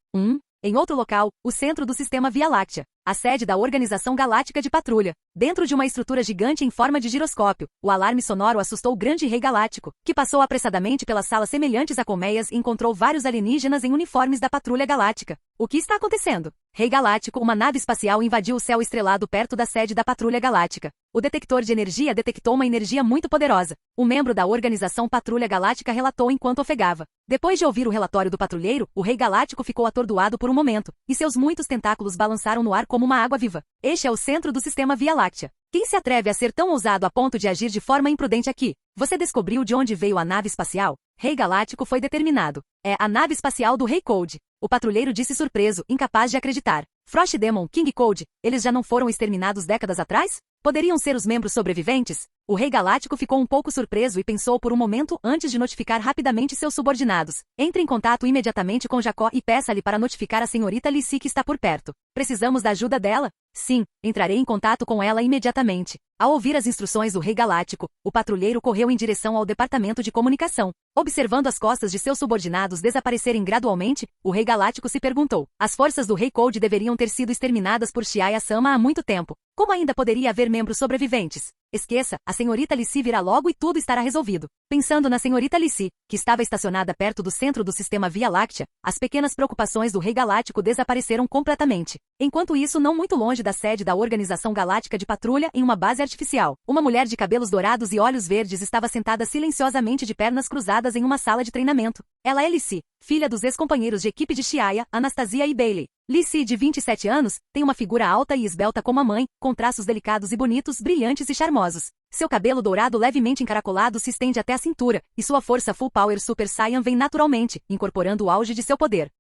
Em outro local, o centro do sistema Via Láctea, a sede da Organização Galáctica de Patrulha. Dentro de uma estrutura gigante em forma de giroscópio, o alarme sonoro assustou o grande rei galáctico, que passou apressadamente pelas salas semelhantes a colmeias e encontrou vários alienígenas em uniformes da Patrulha Galáctica. O que está acontecendo? Rei Galáctico, uma nave espacial invadiu o céu estrelado perto da sede da Patrulha Galáctica. O detector de energia detectou uma energia muito poderosa. Um membro da Organização Patrulha Galáctica relatou enquanto ofegava. Depois de ouvir o relatório do patrulheiro, o Rei Galáctico ficou atordoado por um momento, e seus muitos tentáculos balançaram no ar como uma água viva. Este é o centro do sistema Via Láctea. Quem se atreve a ser tão ousado a ponto de agir de forma imprudente aqui? Você descobriu de onde veio a nave espacial? Rei Galáctico foi determinado. É a nave espacial do Rei Cold. O patrulheiro disse surpreso, incapaz de acreditar. Frost Demon, King Cold, eles já não foram exterminados décadas atrás? Poderiam ser os membros sobreviventes? O Rei Galáctico ficou um pouco surpreso e pensou por um momento antes de notificar rapidamente seus subordinados. Entre em contato imediatamente com Jacó e peça-lhe para notificar a senhorita Lissi que está por perto. Precisamos da ajuda dela? Sim, entrarei em contato com ela imediatamente. Ao ouvir as instruções do Rei Galáctico, o patrulheiro correu em direção ao departamento de comunicação. Observando as costas de seus subordinados desaparecerem gradualmente, o Rei Galáctico se perguntou. As forças do Rei Cold deveriam ter sido exterminadas por Shiaya-sama há muito tempo. Como ainda poderia haver membros sobreviventes? Esqueça, a senhorita Lissi virá logo e tudo estará resolvido. Pensando na senhorita Lissi, que estava estacionada perto do centro do sistema Via Láctea, as pequenas preocupações do Rei Galáctico desapareceram completamente. Enquanto isso, não muito longe da sede da Organização Galáctica de Patrulha, em uma base artificial, uma mulher de cabelos dourados e olhos verdes estava sentada silenciosamente de pernas cruzadas em uma sala de treinamento. Ela é Lissi, filha dos ex-companheiros de equipe de Shiaya, Anastasia e Bailey. Lissi, de 27 anos, tem uma figura alta e esbelta como a mãe, com traços delicados e bonitos, brilhantes e charmosos. Seu cabelo dourado levemente encaracolado se estende até a cintura, e sua força Full Power Super Saiyan vem naturalmente, incorporando o auge de seu poder.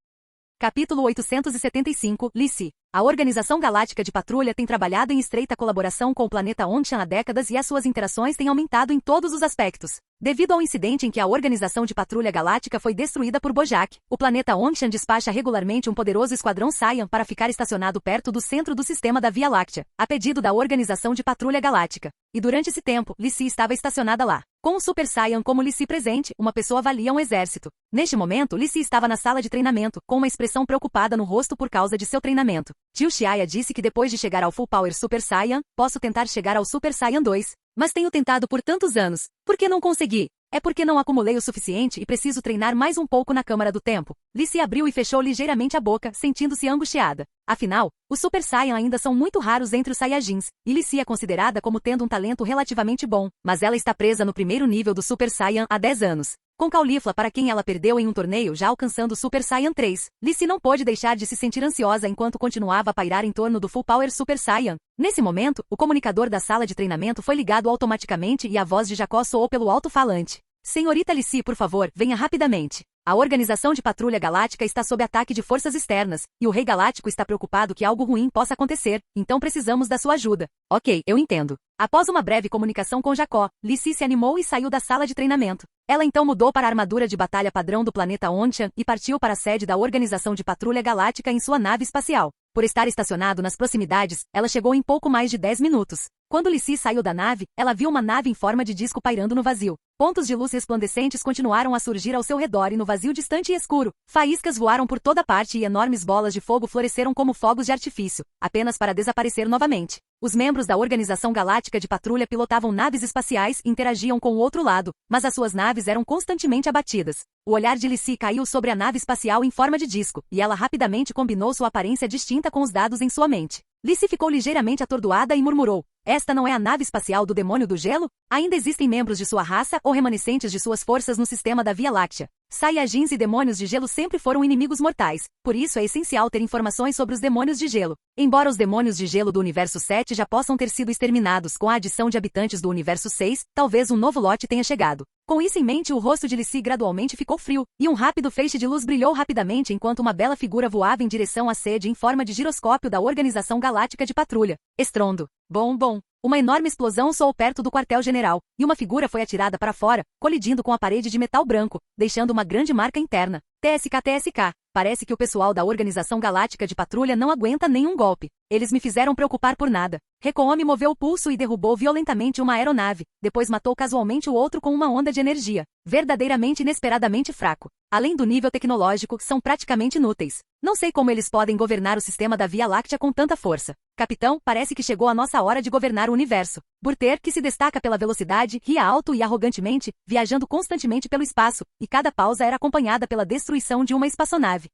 Capítulo 875, Lissi. A Organização Galáctica de Patrulha tem trabalhado em estreita colaboração com o planeta Ongshan há décadas e as suas interações têm aumentado em todos os aspectos. Devido ao incidente em que a Organização de Patrulha Galáctica foi destruída por Bojack, o planeta Ongshan despacha regularmente um poderoso esquadrão Saiyan para ficar estacionado perto do centro do sistema da Via Láctea, a pedido da Organização de Patrulha Galáctica. E durante esse tempo, Lissi estava estacionada lá. Com um Super Saiyan como Lissi presente, uma pessoa valia um exército. Neste momento, Lissi estava na sala de treinamento, com uma expressão preocupada no rosto por causa de seu treinamento. Tio Shiaya disse que depois de chegar ao Full Power Super Saiyan, posso tentar chegar ao Super Saiyan 2. Mas tenho tentado por tantos anos. Por que não consegui? É porque não acumulei o suficiente e preciso treinar mais um pouco na Câmara do Tempo. Lissi abriu e fechou ligeiramente a boca, sentindo-se angustiada. Afinal, os Super Saiyan ainda são muito raros entre os Saiyajins, e Lissi é considerada como tendo um talento relativamente bom, mas ela está presa no primeiro nível do Super Saiyan há 10 anos. Com Caulifla para quem ela perdeu em um torneio já alcançando o Super Saiyan 3, Lissi não pôde deixar de se sentir ansiosa enquanto continuava a pairar em torno do Full Power Super Saiyan. Nesse momento, o comunicador da sala de treinamento foi ligado automaticamente e a voz de Jacó soou pelo alto-falante. Senhorita Lissi, por favor, venha rapidamente. A Organização de Patrulha Galáctica está sob ataque de forças externas, e o Rei Galáctico está preocupado que algo ruim possa acontecer, então precisamos da sua ajuda. Ok, eu entendo. Após uma breve comunicação com Jacó, Lissi se animou e saiu da sala de treinamento. Ela então mudou para a armadura de batalha padrão do planeta Ongshan e partiu para a sede da Organização de Patrulha Galáctica em sua nave espacial. Por estar estacionado nas proximidades, ela chegou em pouco mais de 10 minutos. Quando Lissi saiu da nave, ela viu uma nave em forma de disco pairando no vazio. Pontos de luz resplandecentes continuaram a surgir ao seu redor e no vazio distante e escuro. Faíscas voaram por toda parte e enormes bolas de fogo floresceram como fogos de artifício, apenas para desaparecer novamente. Os membros da Organização Galáctica de Patrulha pilotavam naves espaciais e interagiam com o outro lado, mas as suas naves eram constantemente abatidas. O olhar de Lissi caiu sobre a nave espacial em forma de disco, e ela rapidamente combinou sua aparência distinta com os dados em sua mente. Lissi ficou ligeiramente atordoada e murmurou: esta não é a nave espacial do demônio do gelo? Ainda existem membros de sua raça ou remanescentes de suas forças no sistema da Via Láctea. Saiyajins e demônios de gelo sempre foram inimigos mortais, por isso é essencial ter informações sobre os demônios de gelo. Embora os demônios de gelo do Universo 7 já possam ter sido exterminados com a adição de habitantes do Universo 6, talvez um novo lote tenha chegado. Com isso em mente, o rosto de Lissi gradualmente ficou frio, e um rápido feixe de luz brilhou rapidamente enquanto uma bela figura voava em direção à sede em forma de giroscópio da Organização Galáctica de Patrulha. Estrondo. Bom. Uma enorme explosão soou perto do quartel-general, e uma figura foi atirada para fora, colidindo com a parede de metal branco, deixando uma grande marca interna. TSK. Parece que o pessoal da Organização Galáctica de Patrulha não aguenta nenhum golpe. Eles me fizeram preocupar por nada. Rekoami moveu o pulso e derrubou violentamente uma aeronave, depois matou casualmente o outro com uma onda de energia. Verdadeiramente inesperadamente fraco. Além do nível tecnológico, são praticamente inúteis. Não sei como eles podem governar o sistema da Via Láctea com tanta força. Capitão, parece que chegou a nossa hora de governar o universo. Burter, que se destaca pela velocidade, ria alto e arrogantemente, viajando constantemente pelo espaço, e cada pausa era acompanhada pela destruição de uma espaçonave.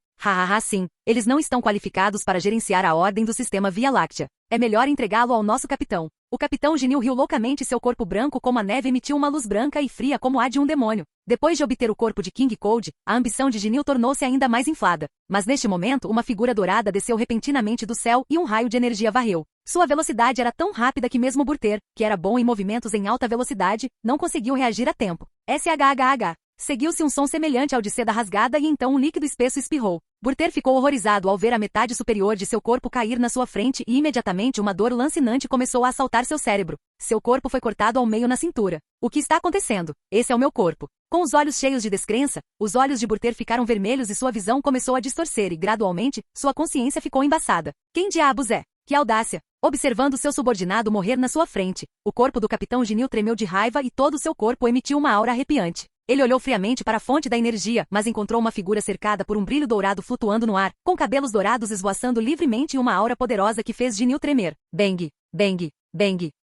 Sim. Eles não estão qualificados para gerenciar a ordem do sistema Via Láctea. É melhor entregá-lo ao nosso capitão. O capitão Ginyu riu loucamente e seu corpo branco como a neve emitiu uma luz branca e fria como a de um demônio. Depois de obter o corpo de King Cold, a ambição de Ginyu tornou-se ainda mais inflada. Mas neste momento uma figura dourada desceu repentinamente do céu e um raio de energia varreu. Sua velocidade era tão rápida que mesmo Burter, que era bom em movimentos em alta velocidade, não conseguiu reagir a tempo. SHHH. Seguiu-se um som semelhante ao de seda rasgada e então um líquido espesso espirrou. Burter ficou horrorizado ao ver a metade superior de seu corpo cair na sua frente e imediatamente uma dor lancinante começou a assaltar seu cérebro. Seu corpo foi cortado ao meio na cintura. O que está acontecendo? Esse é o meu corpo. Com os olhos cheios de descrença, os olhos de Burter ficaram vermelhos e sua visão começou a distorcer e, gradualmente, sua consciência ficou embaçada. Quem diabos é? Que audácia! Observando seu subordinado morrer na sua frente, o corpo do capitão Ginyu tremeu de raiva e todo o seu corpo emitiu uma aura arrepiante. Ele olhou friamente para a fonte da energia, mas encontrou uma figura cercada por um brilho dourado flutuando no ar, com cabelos dourados esvoaçando livremente e uma aura poderosa que fez Ginyu tremer. Bang!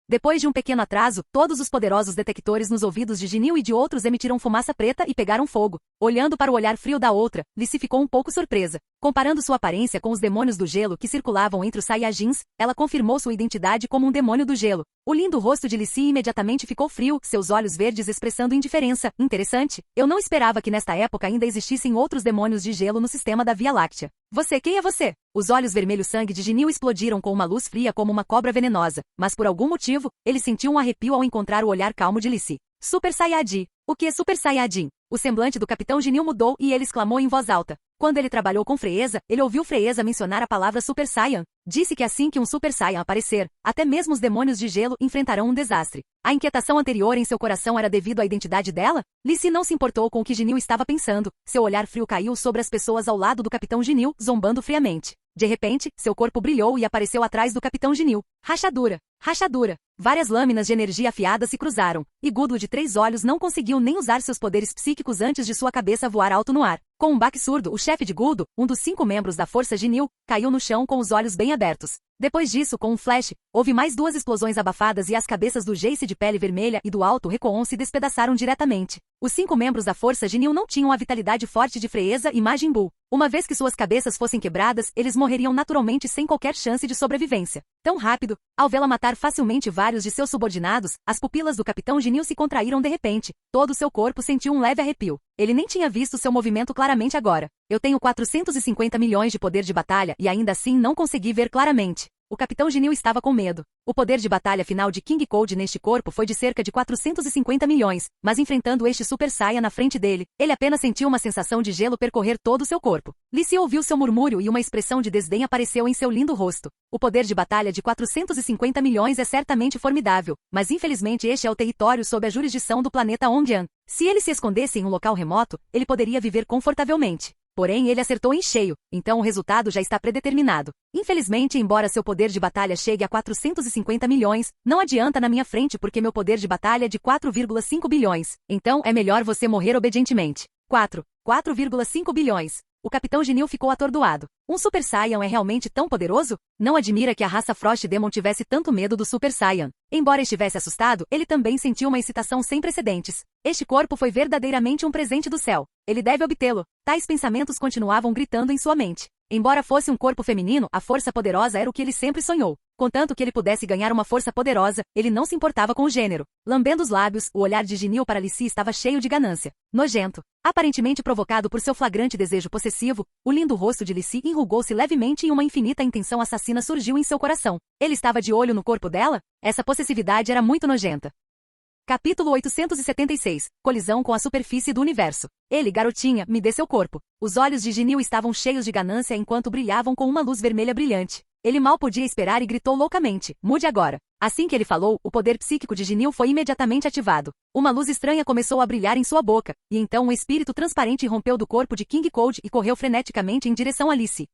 Depois de um pequeno atraso, todos os poderosos detectores nos ouvidos de Ginyu e de outros emitiram fumaça preta e pegaram fogo. Olhando para o olhar frio da outra, Lissi ficou um pouco surpresa. Comparando sua aparência com os demônios do gelo que circulavam entre os Saiyajins, ela confirmou sua identidade como um demônio do gelo. O lindo rosto de Lissi imediatamente ficou frio, seus olhos verdes expressando indiferença. Interessante. Eu não esperava que nesta época ainda existissem outros demônios de gelo no sistema da Via Láctea. Quem é você? Os olhos vermelho-sangue de Ginyu explodiram com uma luz fria como uma cobra venenosa, mas por algum motivo, ele sentiu um arrepio ao encontrar o olhar calmo de Lissi. Super Saiyajin. O que é Super Saiyajin? O semblante do capitão Ginyu mudou e ele exclamou em voz alta. Quando ele trabalhou com Freeza, ele ouviu Freeza mencionar a palavra Super Saiyan. Disse que assim que um Super Saiyan aparecer, até mesmo os demônios de gelo enfrentarão um desastre. A inquietação anterior em seu coração era devido à identidade dela? Lissi não se importou com o que Ginyu estava pensando. Seu olhar frio caiu sobre as pessoas ao lado do capitão Ginyu, zombando friamente. De repente, seu corpo brilhou e apareceu atrás do capitão Ginyu. Rachadura! Várias lâminas de energia afiadas se cruzaram, e Gudo de 3 olhos não conseguiu nem usar seus poderes psíquicos antes de sua cabeça voar alto no ar. Com um baque surdo, o chefe de Gudo, um dos 5 membros da Força Ginyu, caiu no chão com os olhos bem abertos. Depois disso, com um flash, houve mais 2 explosões abafadas e as cabeças do Jace de pele vermelha e do Alto Recoon se despedaçaram diretamente. Os 5 membros da Força Ginyu não tinham a vitalidade forte de Freeza e Majin Buu. Uma vez que suas cabeças fossem quebradas, eles morreriam naturalmente sem qualquer chance de sobrevivência. Tão rápido, ao vê-la matar facilmente vários de seus subordinados, as pupilas do capitão Ginyu se contraíram de repente. Todo o seu corpo sentiu um leve arrepio. Ele nem tinha visto seu movimento claramente agora. Eu tenho 450 milhões de poder de batalha e ainda assim não consegui ver claramente. O capitão Ginyu estava com medo. O poder de batalha final de King Cold neste corpo foi de cerca de 450 milhões, mas enfrentando este Super Saiyan na frente dele, ele apenas sentiu uma sensação de gelo percorrer todo o seu corpo. Lissi ouviu seu murmúrio e uma expressão de desdém apareceu em seu lindo rosto. O poder de batalha de 450 milhões é certamente formidável, mas infelizmente este é o território sob a jurisdição do planeta Ongyan. Se ele se escondesse em um local remoto, ele poderia viver confortavelmente. Porém ele acertou em cheio, então o resultado já está predeterminado. Infelizmente, embora seu poder de batalha chegue a 450 milhões, não adianta na minha frente porque meu poder de batalha é de 4,5 bilhões. Então é melhor você morrer obedientemente. 4,5 bilhões. O Capitão Ginyu ficou atordoado. Um Super Saiyan é realmente tão poderoso? Não admira que a raça Frost Demon tivesse tanto medo do Super Saiyan. Embora estivesse assustado, ele também sentiu uma excitação sem precedentes. Este corpo foi verdadeiramente um presente do céu. Ele deve obtê-lo. Tais pensamentos continuavam gritando em sua mente. Embora fosse um corpo feminino, a força poderosa era o que ele sempre sonhou. Contanto que ele pudesse ganhar uma força poderosa, ele não se importava com o gênero. Lambendo os lábios, o olhar de Ginyu para Li Si estava cheio de ganância. Nojento. Aparentemente provocado por seu flagrante desejo possessivo, o lindo rosto de Li Si enrugou-se levemente e uma infinita intenção assassina surgiu em seu coração. Ele estava de olho no corpo dela? Essa possessividade era muito nojenta. Capítulo 876. Colisão com a superfície do universo. Ele, garotinha, me dê seu corpo. Os olhos de Ginyu estavam cheios de ganância enquanto brilhavam com uma luz vermelha brilhante. Ele mal podia esperar e gritou loucamente, mude agora. Assim que ele falou, o poder psíquico de Ginyu foi imediatamente ativado. Uma luz estranha começou a brilhar em sua boca, e então um espírito transparente rompeu do corpo de King Cold e correu freneticamente em direção a Li Si.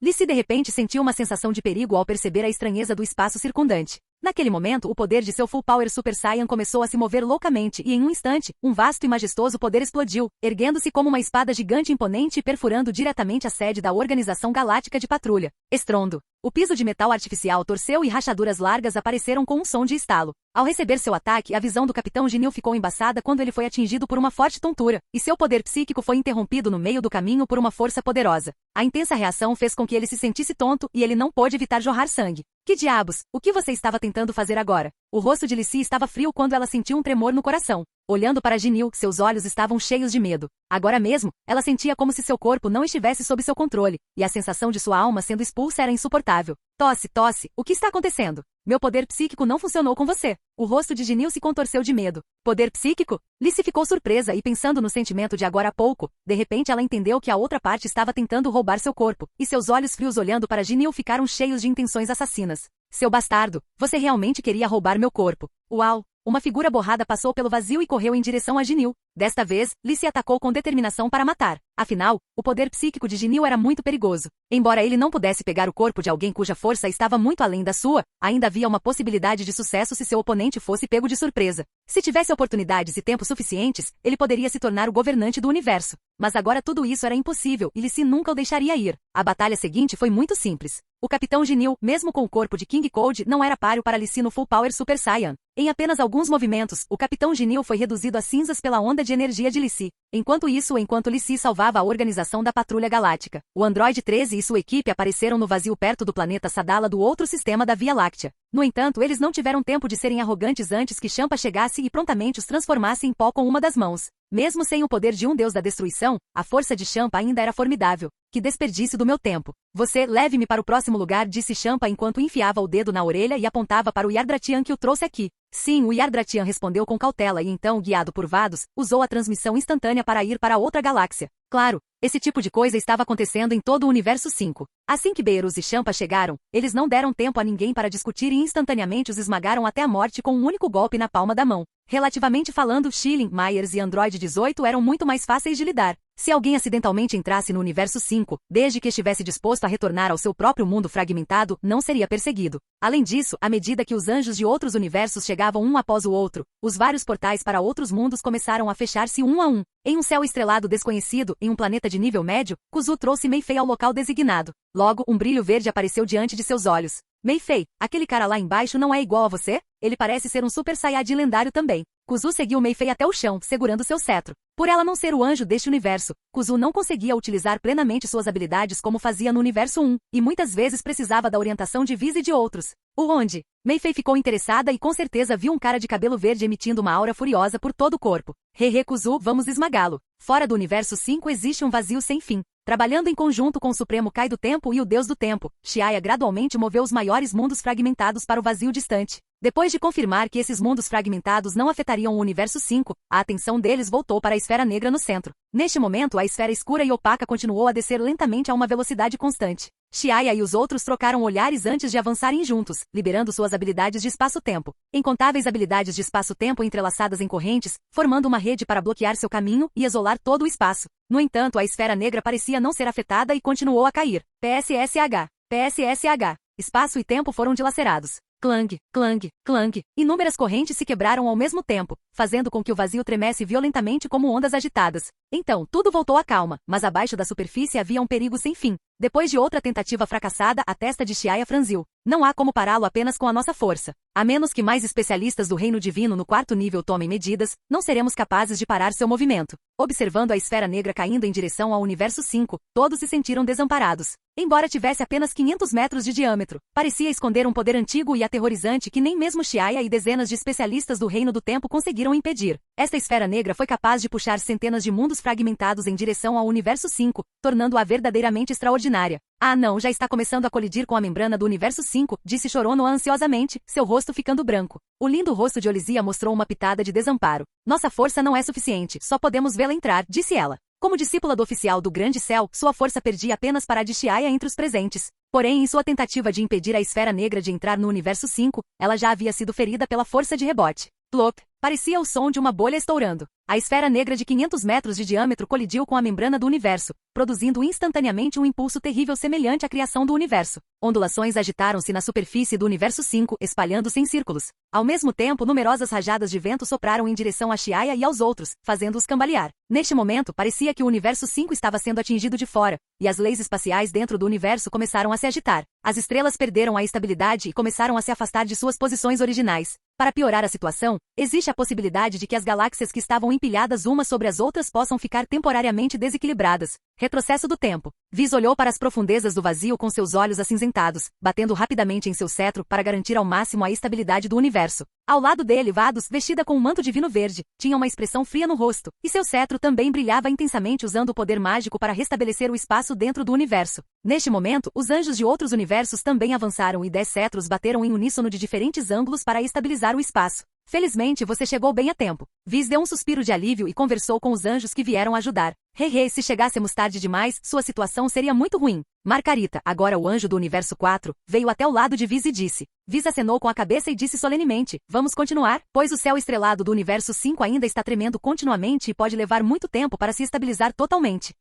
Li Si de repente sentiu uma sensação de perigo ao perceber a estranheza do espaço circundante. Naquele momento, o poder de seu Full Power Super Saiyan começou a se mover loucamente e em um instante, um vasto e majestoso poder explodiu, erguendo-se como uma espada gigante imponente e perfurando diretamente a sede da Organização Galáctica de Patrulha. Estrondo. O piso de metal artificial torceu e rachaduras largas apareceram com um som de estalo. Ao receber seu ataque, a visão do Capitão Ginyu ficou embaçada quando ele foi atingido por uma forte tontura, e seu poder psíquico foi interrompido no meio do caminho por uma força poderosa. A intensa reação fez com que ele se sentisse tonto e ele não pôde evitar jorrar sangue. Que diabos? O que você estava tentando fazer agora? O rosto de Li Si estava frio quando ela sentiu um tremor no coração. Olhando para Ginyu, seus olhos estavam cheios de medo. Agora mesmo, ela sentia como se seu corpo não estivesse sob seu controle, e a sensação de sua alma sendo expulsa era insuportável. Tosse, o que está acontecendo? Meu poder psíquico não funcionou com você. O rosto de Ginyu se contorceu de medo. Poder psíquico? Li Si ficou surpresa e pensando no sentimento de agora há pouco, de repente ela entendeu que a outra parte estava tentando roubar seu corpo, e seus olhos frios olhando para Ginyu ficaram cheios de intenções assassinas. Seu bastardo, você realmente queria roubar meu corpo. Uau! Uma figura borrada passou pelo vazio e correu em direção a Ginyu. Desta vez, Li Si atacou com determinação para matar. Afinal, o poder psíquico de Ginyu era muito perigoso. Embora ele não pudesse pegar o corpo de alguém cuja força estava muito além da sua, ainda havia uma possibilidade de sucesso se seu oponente fosse pego de surpresa. Se tivesse oportunidades e tempo suficientes, ele poderia se tornar o governante do universo. Mas agora tudo isso era impossível e Li Si nunca o deixaria ir. A batalha seguinte foi muito simples. O Capitão Ginyu, mesmo com o corpo de King Cold, não era páreo para Li Si no Full Power Super Saiyan. Em apenas alguns movimentos, o Capitão Ginyu foi reduzido a cinzas pela onda de energia de Li Si. Enquanto Li Si salvava a organização da Patrulha Galáctica, o Android 13 e sua equipe apareceram no vazio perto do planeta Sadala do outro sistema da Via Láctea. No entanto, eles não tiveram tempo de serem arrogantes antes que Champa chegasse e prontamente os transformasse em pó com uma das mãos. Mesmo sem o poder de um deus da destruição, a força de Champa ainda era formidável. Que desperdício do meu tempo. Você, leve-me para o próximo lugar, disse Champa enquanto enfiava o dedo na orelha e apontava para o Yardratian que o trouxe aqui. Sim, o Yardratian respondeu com cautela e então, guiado por Vados, usou a transmissão instantânea para ir para outra galáxia. Claro, esse tipo de coisa estava acontecendo em todo o Universo 5. Assim que Beerus e Champa chegaram, eles não deram tempo a ninguém para discutir e instantaneamente os esmagaram até a morte com um único golpe na palma da mão. Relativamente falando, Schilling, Myers e Android 18 eram muito mais fáceis de lidar. Se alguém acidentalmente entrasse no Universo 5, desde que estivesse disposto a retornar ao seu próprio mundo fragmentado, não seria perseguido. Além disso, à medida que os anjos de outros universos chegavam um após o outro, os vários portais para outros mundos começaram a fechar-se um a um. Em um céu estrelado desconhecido, em um planeta de nível médio, Kuzu trouxe Mei Fei ao local designado. Logo, um brilho verde apareceu diante de seus olhos. Mei Fei, aquele cara lá embaixo não é igual a você? Ele parece ser um Super Saiyajin lendário também. Kuzu seguiu Mei Fei até o chão, segurando seu cetro. Por ela não ser o anjo deste universo, Kuzu não conseguia utilizar plenamente suas habilidades como fazia no Universo 1, e muitas vezes precisava da orientação de Viz e de outros. O onde? Mei Fei ficou interessada e com certeza viu um cara de cabelo verde emitindo uma aura furiosa por todo o corpo. Kuzu, vamos esmagá-lo. Fora do Universo 5 existe um vazio sem fim. Trabalhando em conjunto com o Supremo Kai do Tempo e o Deus do Tempo, Xiaya gradualmente moveu os maiores mundos fragmentados para o vazio distante. Depois de confirmar que esses mundos fragmentados não afetariam o Universo 5, a atenção deles voltou para a esfera negra no centro. Neste momento, a esfera escura e opaca continuou a descer lentamente a uma velocidade constante. Xiaya e os outros trocaram olhares antes de avançarem juntos, liberando suas habilidades de espaço-tempo. Incontáveis habilidades de espaço-tempo entrelaçadas em correntes, formando uma rede para bloquear seu caminho e isolar todo o espaço. No entanto, a esfera negra parecia não ser afetada e continuou a cair. PSSH. PSSH. Espaço e tempo foram dilacerados. Clang, clang, clang. Inúmeras correntes se quebraram ao mesmo tempo, fazendo com que o vazio tremesse violentamente como ondas agitadas. Então, tudo voltou à calma, mas abaixo da superfície havia um perigo sem fim. Depois de outra tentativa fracassada, a testa de Xiaya franziu. Não há como pará-lo apenas com a nossa força. A menos que mais especialistas do reino divino no 4º nível tomem medidas, não seremos capazes de parar seu movimento. Observando a esfera negra caindo em direção ao universo 5, todos se sentiram desamparados. Embora tivesse apenas 500 metros de diâmetro, parecia esconder um poder antigo e aterrorizante que nem mesmo Xiaya e dezenas de especialistas do reino do tempo conseguiram impedir. Esta esfera negra foi capaz de puxar centenas de mundos fragmentados em direção ao universo 5, tornando-a verdadeiramente extraordinária. Ah não, já está começando a colidir com a membrana do universo 5, disse Choronoa ansiosamente, seu rosto ficando branco. O lindo rosto de Olizia mostrou uma pitada de desamparo. Nossa força não é suficiente, só podemos vê-la entrar, disse ela. Como discípula do oficial do Grande Céu, sua força perdia apenas para a de Xiaya entre os presentes. Porém, em sua tentativa de impedir a esfera negra de entrar no universo 5, ela já havia sido ferida pela força de rebote. Plop! Parecia o som de uma bolha estourando. A esfera negra de 500 metros de diâmetro colidiu com a membrana do universo, produzindo instantaneamente um impulso terrível semelhante à criação do universo. Ondulações agitaram-se na superfície do universo 5, espalhando-se em círculos. Ao mesmo tempo, numerosas rajadas de vento sopraram em direção a Xiaya e aos outros, fazendo-os cambalear. Neste momento, parecia que o universo 5 estava sendo atingido de fora, e as leis espaciais dentro do universo começaram a se agitar. As estrelas perderam a estabilidade e começaram a se afastar de suas posições originais. Para piorar a situação, existe a possibilidade de que as galáxias que estavam empilhadas umas sobre as outras possam ficar temporariamente desequilibradas. Retrocesso do tempo. Viz olhou para as profundezas do vazio com seus olhos acinzentados, batendo rapidamente em seu cetro para garantir ao máximo a estabilidade do universo. Ao lado dele, Vados, vestida com um manto divino verde, tinha uma expressão fria no rosto, e seu cetro também brilhava intensamente usando o poder mágico para restabelecer o espaço dentro do universo. Neste momento, os anjos de outros universos também avançaram e 10 cetros bateram em uníssono de diferentes ângulos para estabilizar o espaço. Felizmente você chegou bem a tempo. Viz deu um suspiro de alívio e conversou com os anjos que vieram ajudar. Se chegássemos tarde demais, sua situação seria muito ruim. Margarita, agora o anjo do universo 4, veio até o lado de Viz e disse. Viz acenou com a cabeça e disse solenemente, vamos continuar, pois o céu estrelado do universo 5 ainda está tremendo continuamente e pode levar muito tempo para se estabilizar totalmente.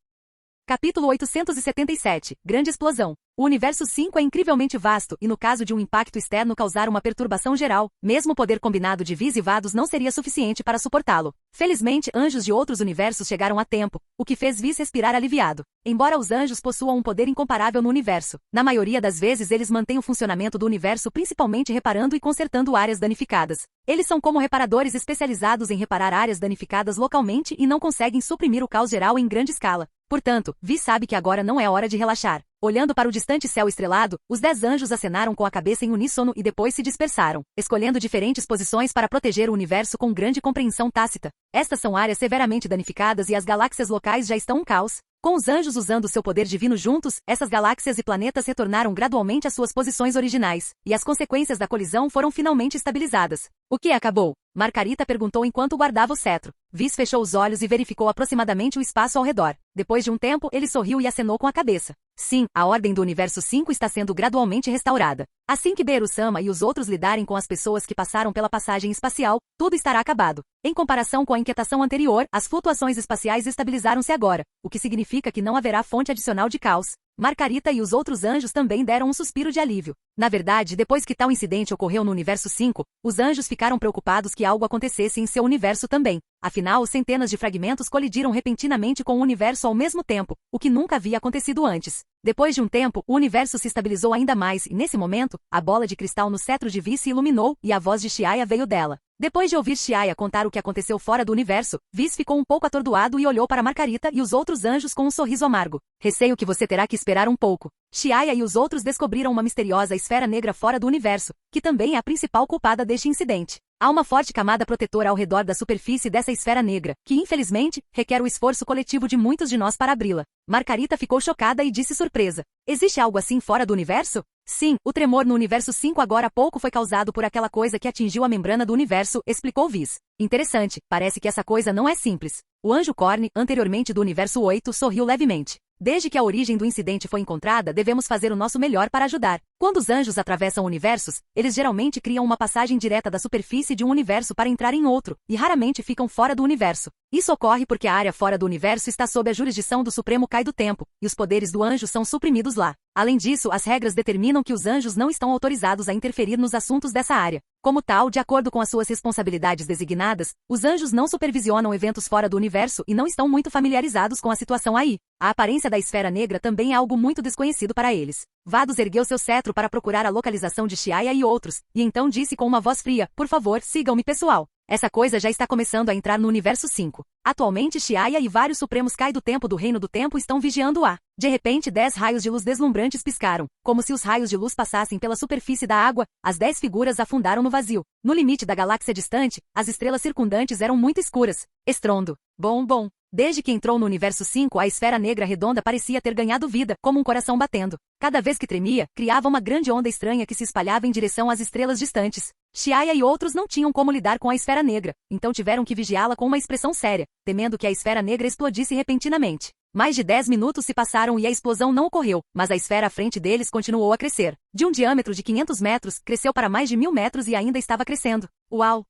Capítulo 877, Grande Explosão. O universo 5 é incrivelmente vasto e no caso de um impacto externo causar uma perturbação geral, mesmo o poder combinado de Viz e Vados não seria suficiente para suportá-lo. Felizmente, anjos de outros universos chegaram a tempo, o que fez Viz respirar aliviado. Embora os anjos possuam um poder incomparável no universo, na maioria das vezes eles mantêm o funcionamento do universo principalmente reparando e consertando áreas danificadas. Eles são como reparadores especializados em reparar áreas danificadas localmente e não conseguem suprimir o caos geral em grande escala. Portanto, Viz sabe que agora não é hora de relaxar. Olhando para o distante céu estrelado, os 10 anjos acenaram com a cabeça em uníssono e depois se dispersaram, escolhendo diferentes posições para proteger o universo com grande compreensão tácita. Estas são áreas severamente danificadas e as galáxias locais já estão um caos. Com os anjos usando seu poder divino juntos, essas galáxias e planetas retornaram gradualmente às suas posições originais, e as consequências da colisão foram finalmente estabilizadas. O que acabou? Margarita perguntou enquanto guardava o cetro. Viz fechou os olhos e verificou aproximadamente o espaço ao redor. Depois de um tempo, ele sorriu e acenou com a cabeça. Sim, a ordem do universo 5 está sendo gradualmente restaurada. Assim que Beru-sama e os outros lidarem com as pessoas que passaram pela passagem espacial, tudo estará acabado. Em comparação com a inquietação anterior, as flutuações espaciais estabilizaram-se agora, o que significa que não haverá fonte adicional de caos. Margarita e os outros anjos também deram um suspiro de alívio. Na verdade, depois que tal incidente ocorreu no universo 5, os anjos ficaram preocupados que algo acontecesse em seu universo também. Afinal, centenas de fragmentos colidiram repentinamente com o universo ao mesmo tempo, o que nunca havia acontecido antes. Depois de um tempo, o universo se estabilizou ainda mais e, nesse momento, a bola de cristal no cetro de Viz se iluminou e a voz de Xiaya veio dela. Depois de ouvir Xiaya contar o que aconteceu fora do universo, Viz ficou um pouco atordoado e olhou para Margarita e os outros anjos com um sorriso amargo. Receio que você terá que esperar um pouco. Xiaya e os outros descobriram uma misteriosa esfera negra fora do universo, que também é a principal culpada deste incidente. Há uma forte camada protetora ao redor da superfície dessa esfera negra, que infelizmente, requer o esforço coletivo de muitos de nós para abri-la. Margarita ficou chocada e disse surpresa. Existe algo assim fora do universo? Sim, o tremor no universo 5 agora há pouco foi causado por aquela coisa que atingiu a membrana do universo, explicou Viz. Interessante, parece que essa coisa não é simples. O anjo Corne, anteriormente do universo 8, sorriu levemente. Desde que a origem do incidente foi encontrada, devemos fazer o nosso melhor para ajudar. Quando os anjos atravessam universos, eles geralmente criam uma passagem direta da superfície de um universo para entrar em outro, e raramente ficam fora do universo. Isso ocorre porque a área fora do universo está sob a jurisdição do Supremo Kai do Tempo, e os poderes do anjo são suprimidos lá. Além disso, as regras determinam que os anjos não estão autorizados a interferir nos assuntos dessa área. Como tal, de acordo com as suas responsabilidades designadas, os anjos não supervisionam eventos fora do universo e não estão muito familiarizados com a situação aí. A aparência da esfera negra também é algo muito desconhecido para eles. Vados ergueu seu cetro para procurar a localização de Xiaya e outros, e então disse com uma voz fria: por favor, sigam-me, pessoal. Essa coisa já está começando a entrar no universo 5. Atualmente Xiaya e vários supremos Kai do Tempo do Reino do Tempo estão vigiando-a. De repente 10 raios de luz deslumbrantes piscaram. Como se os raios de luz passassem pela superfície da água, as 10 figuras afundaram no vazio. No limite da galáxia distante, as estrelas circundantes eram muito escuras. Estrondo. Bom. Desde que entrou no universo 5, a esfera negra redonda parecia ter ganhado vida, como um coração batendo. Cada vez que tremia, criava uma grande onda estranha que se espalhava em direção às estrelas distantes. Xiaya e outros não tinham como lidar com a esfera negra, então tiveram que vigiá-la com uma expressão séria, temendo que a esfera negra explodisse repentinamente. Mais de 10 minutos se passaram e a explosão não ocorreu, mas a esfera à frente deles continuou a crescer. De um diâmetro de 500 metros, cresceu para mais de 1000 metros e ainda estava crescendo. Uau!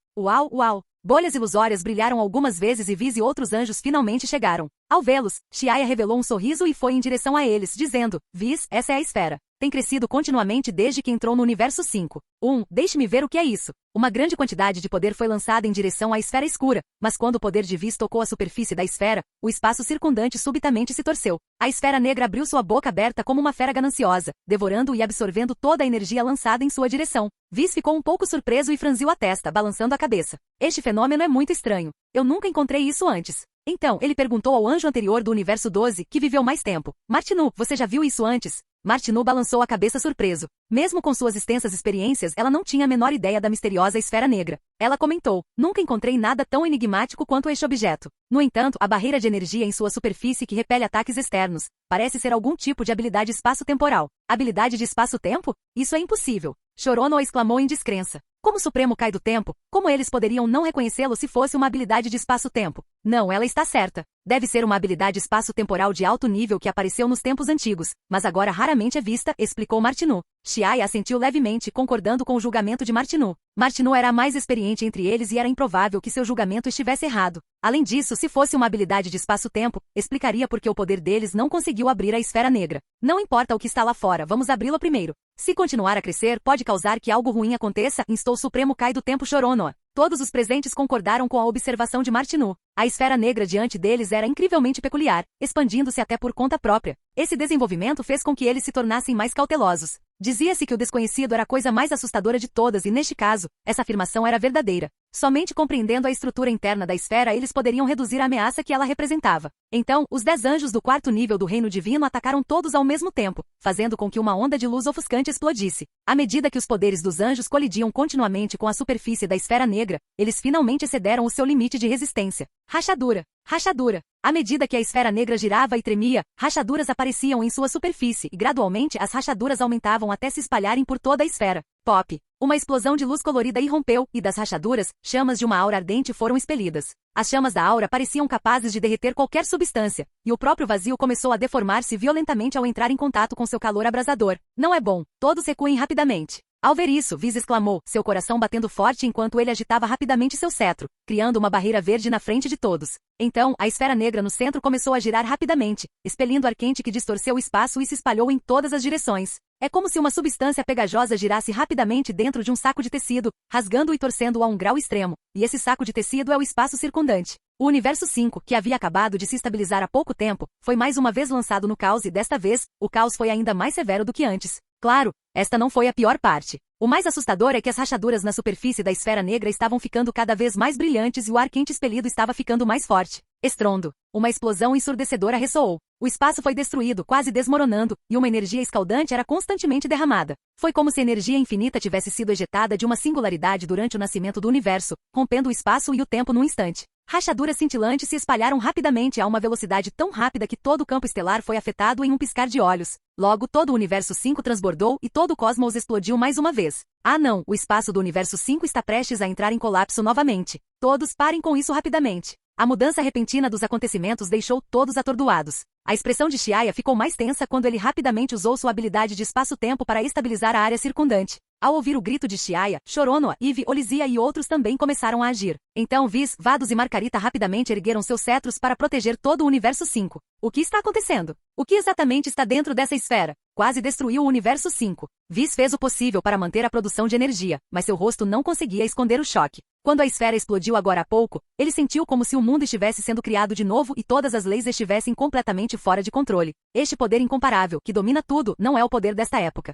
Bolhas ilusórias brilharam algumas vezes e Vis e outros anjos finalmente chegaram. Ao vê-los, Xiaya revelou um sorriso e foi em direção a eles, dizendo: Vis, essa é a esfera. Tem crescido continuamente desde que entrou no universo 5. Deixe-me ver o que é isso. Uma grande quantidade de poder foi lançada em direção à esfera escura, mas quando o poder de Vis tocou a superfície da esfera, o espaço circundante subitamente se torceu. A esfera negra abriu sua boca aberta como uma fera gananciosa, devorando e absorvendo toda a energia lançada em sua direção. Vis ficou um pouco surpreso e franziu a testa, balançando a cabeça. Este fenômeno é muito estranho. Eu nunca encontrei isso antes. Então, ele perguntou ao anjo anterior do universo 12, que viveu mais tempo: Martinu, você já viu isso antes? Martinu balançou a cabeça surpreso. Mesmo com suas extensas experiências, ela não tinha a menor ideia da misteriosa esfera negra. Ela comentou: nunca encontrei nada tão enigmático quanto este objeto. No entanto, a barreira de energia em sua superfície que repele ataques externos parece ser algum tipo de habilidade espaço-temporal. Habilidade de espaço-tempo? Isso é impossível. Shorono exclamou em descrença. Como o Supremo Kai do Tempo, como eles poderiam não reconhecê-lo se fosse uma habilidade de espaço-tempo? Não, ela está certa. Deve ser uma habilidade espaço-temporal de alto nível que apareceu nos tempos antigos, mas agora raramente é vista, explicou Martinu. Xiaya assentiu levemente, concordando com o julgamento de Martinu. Martinu era a mais experiente entre eles e era improvável que seu julgamento estivesse errado. Além disso, se fosse uma habilidade de espaço-tempo, explicaria por que o poder deles não conseguiu abrir a esfera negra. Não importa o que está lá fora, vamos abri-la primeiro. Se continuar a crescer, pode causar que algo ruim aconteça, instou o Supremo Kai do Tempo Shoronoa. Todos os presentes concordaram com a observação de Martinu. A esfera negra diante deles era incrivelmente peculiar, expandindo-se até por conta própria. Esse desenvolvimento fez com que eles se tornassem mais cautelosos. Dizia-se que o desconhecido era a coisa mais assustadora de todas e, neste caso, essa afirmação era verdadeira. Somente compreendendo a estrutura interna da esfera eles poderiam reduzir a ameaça que ela representava. Então, os 10 anjos do 4º nível do reino divino atacaram todos ao mesmo tempo, fazendo com que uma onda de luz ofuscante explodisse. À medida que os poderes dos anjos colidiam continuamente com a superfície da esfera negra, eles finalmente excederam o seu limite de resistência. Rachadura. À medida que a esfera negra girava e tremia, rachaduras apareciam em sua superfície e gradualmente as rachaduras aumentavam até se espalharem por toda a esfera. Pop! Uma explosão de luz colorida irrompeu, e das rachaduras, chamas de uma aura ardente foram expelidas. As chamas da aura pareciam capazes de derreter qualquer substância, e o próprio vazio começou a deformar-se violentamente ao entrar em contato com seu calor abrasador. Não é bom. Todos recuem rapidamente. Ao ver isso, Vis exclamou, seu coração batendo forte enquanto ele agitava rapidamente seu cetro, criando uma barreira verde na frente de todos. Então, a esfera negra no centro começou a girar rapidamente, expelindo ar quente que distorceu o espaço e se espalhou em todas as direções. É como se uma substância pegajosa girasse rapidamente dentro de um saco de tecido, rasgando-o e torcendo-o a um grau extremo, e esse saco de tecido é o espaço circundante. O universo 5, que havia acabado de se estabilizar há pouco tempo, foi mais uma vez lançado no caos e desta vez, o caos foi ainda mais severo do que antes. Claro, esta não foi a pior parte. O mais assustador é que as rachaduras na superfície da esfera negra estavam ficando cada vez mais brilhantes e o ar quente expelido estava ficando mais forte. Estrondo. Uma explosão ensurdecedora ressoou. O espaço foi destruído, quase desmoronando, e uma energia escaldante era constantemente derramada. Foi como se energia infinita tivesse sido ejetada de uma singularidade durante o nascimento do universo, rompendo o espaço e o tempo num instante. Rachaduras cintilantes se espalharam rapidamente a uma velocidade tão rápida que todo o campo estelar foi afetado em um piscar de olhos. Logo, todo o universo 5 transbordou e todo o cosmos explodiu mais uma vez. Ah não, o espaço do universo 5 está prestes a entrar em colapso novamente. Todos parem com isso rapidamente. A mudança repentina dos acontecimentos deixou todos atordoados. A expressão de Xiaya ficou mais tensa quando ele rapidamente usou sua habilidade de espaço-tempo para estabilizar a área circundante. Ao ouvir o grito de Xiaya, Choronoa, Eve, Olizia e outros também começaram a agir. Então Viz, Vados e Margarita rapidamente ergueram seus cetros para proteger todo o Universo 5. O que está acontecendo? O que exatamente está dentro dessa esfera? Quase destruiu o Universo 5. Viz fez o possível para manter a produção de energia, mas seu rosto não conseguia esconder o choque. Quando a esfera explodiu agora há pouco, ele sentiu como se o mundo estivesse sendo criado de novo e todas as leis estivessem completamente fora de controle. Este poder incomparável, que domina tudo, não é o poder desta época.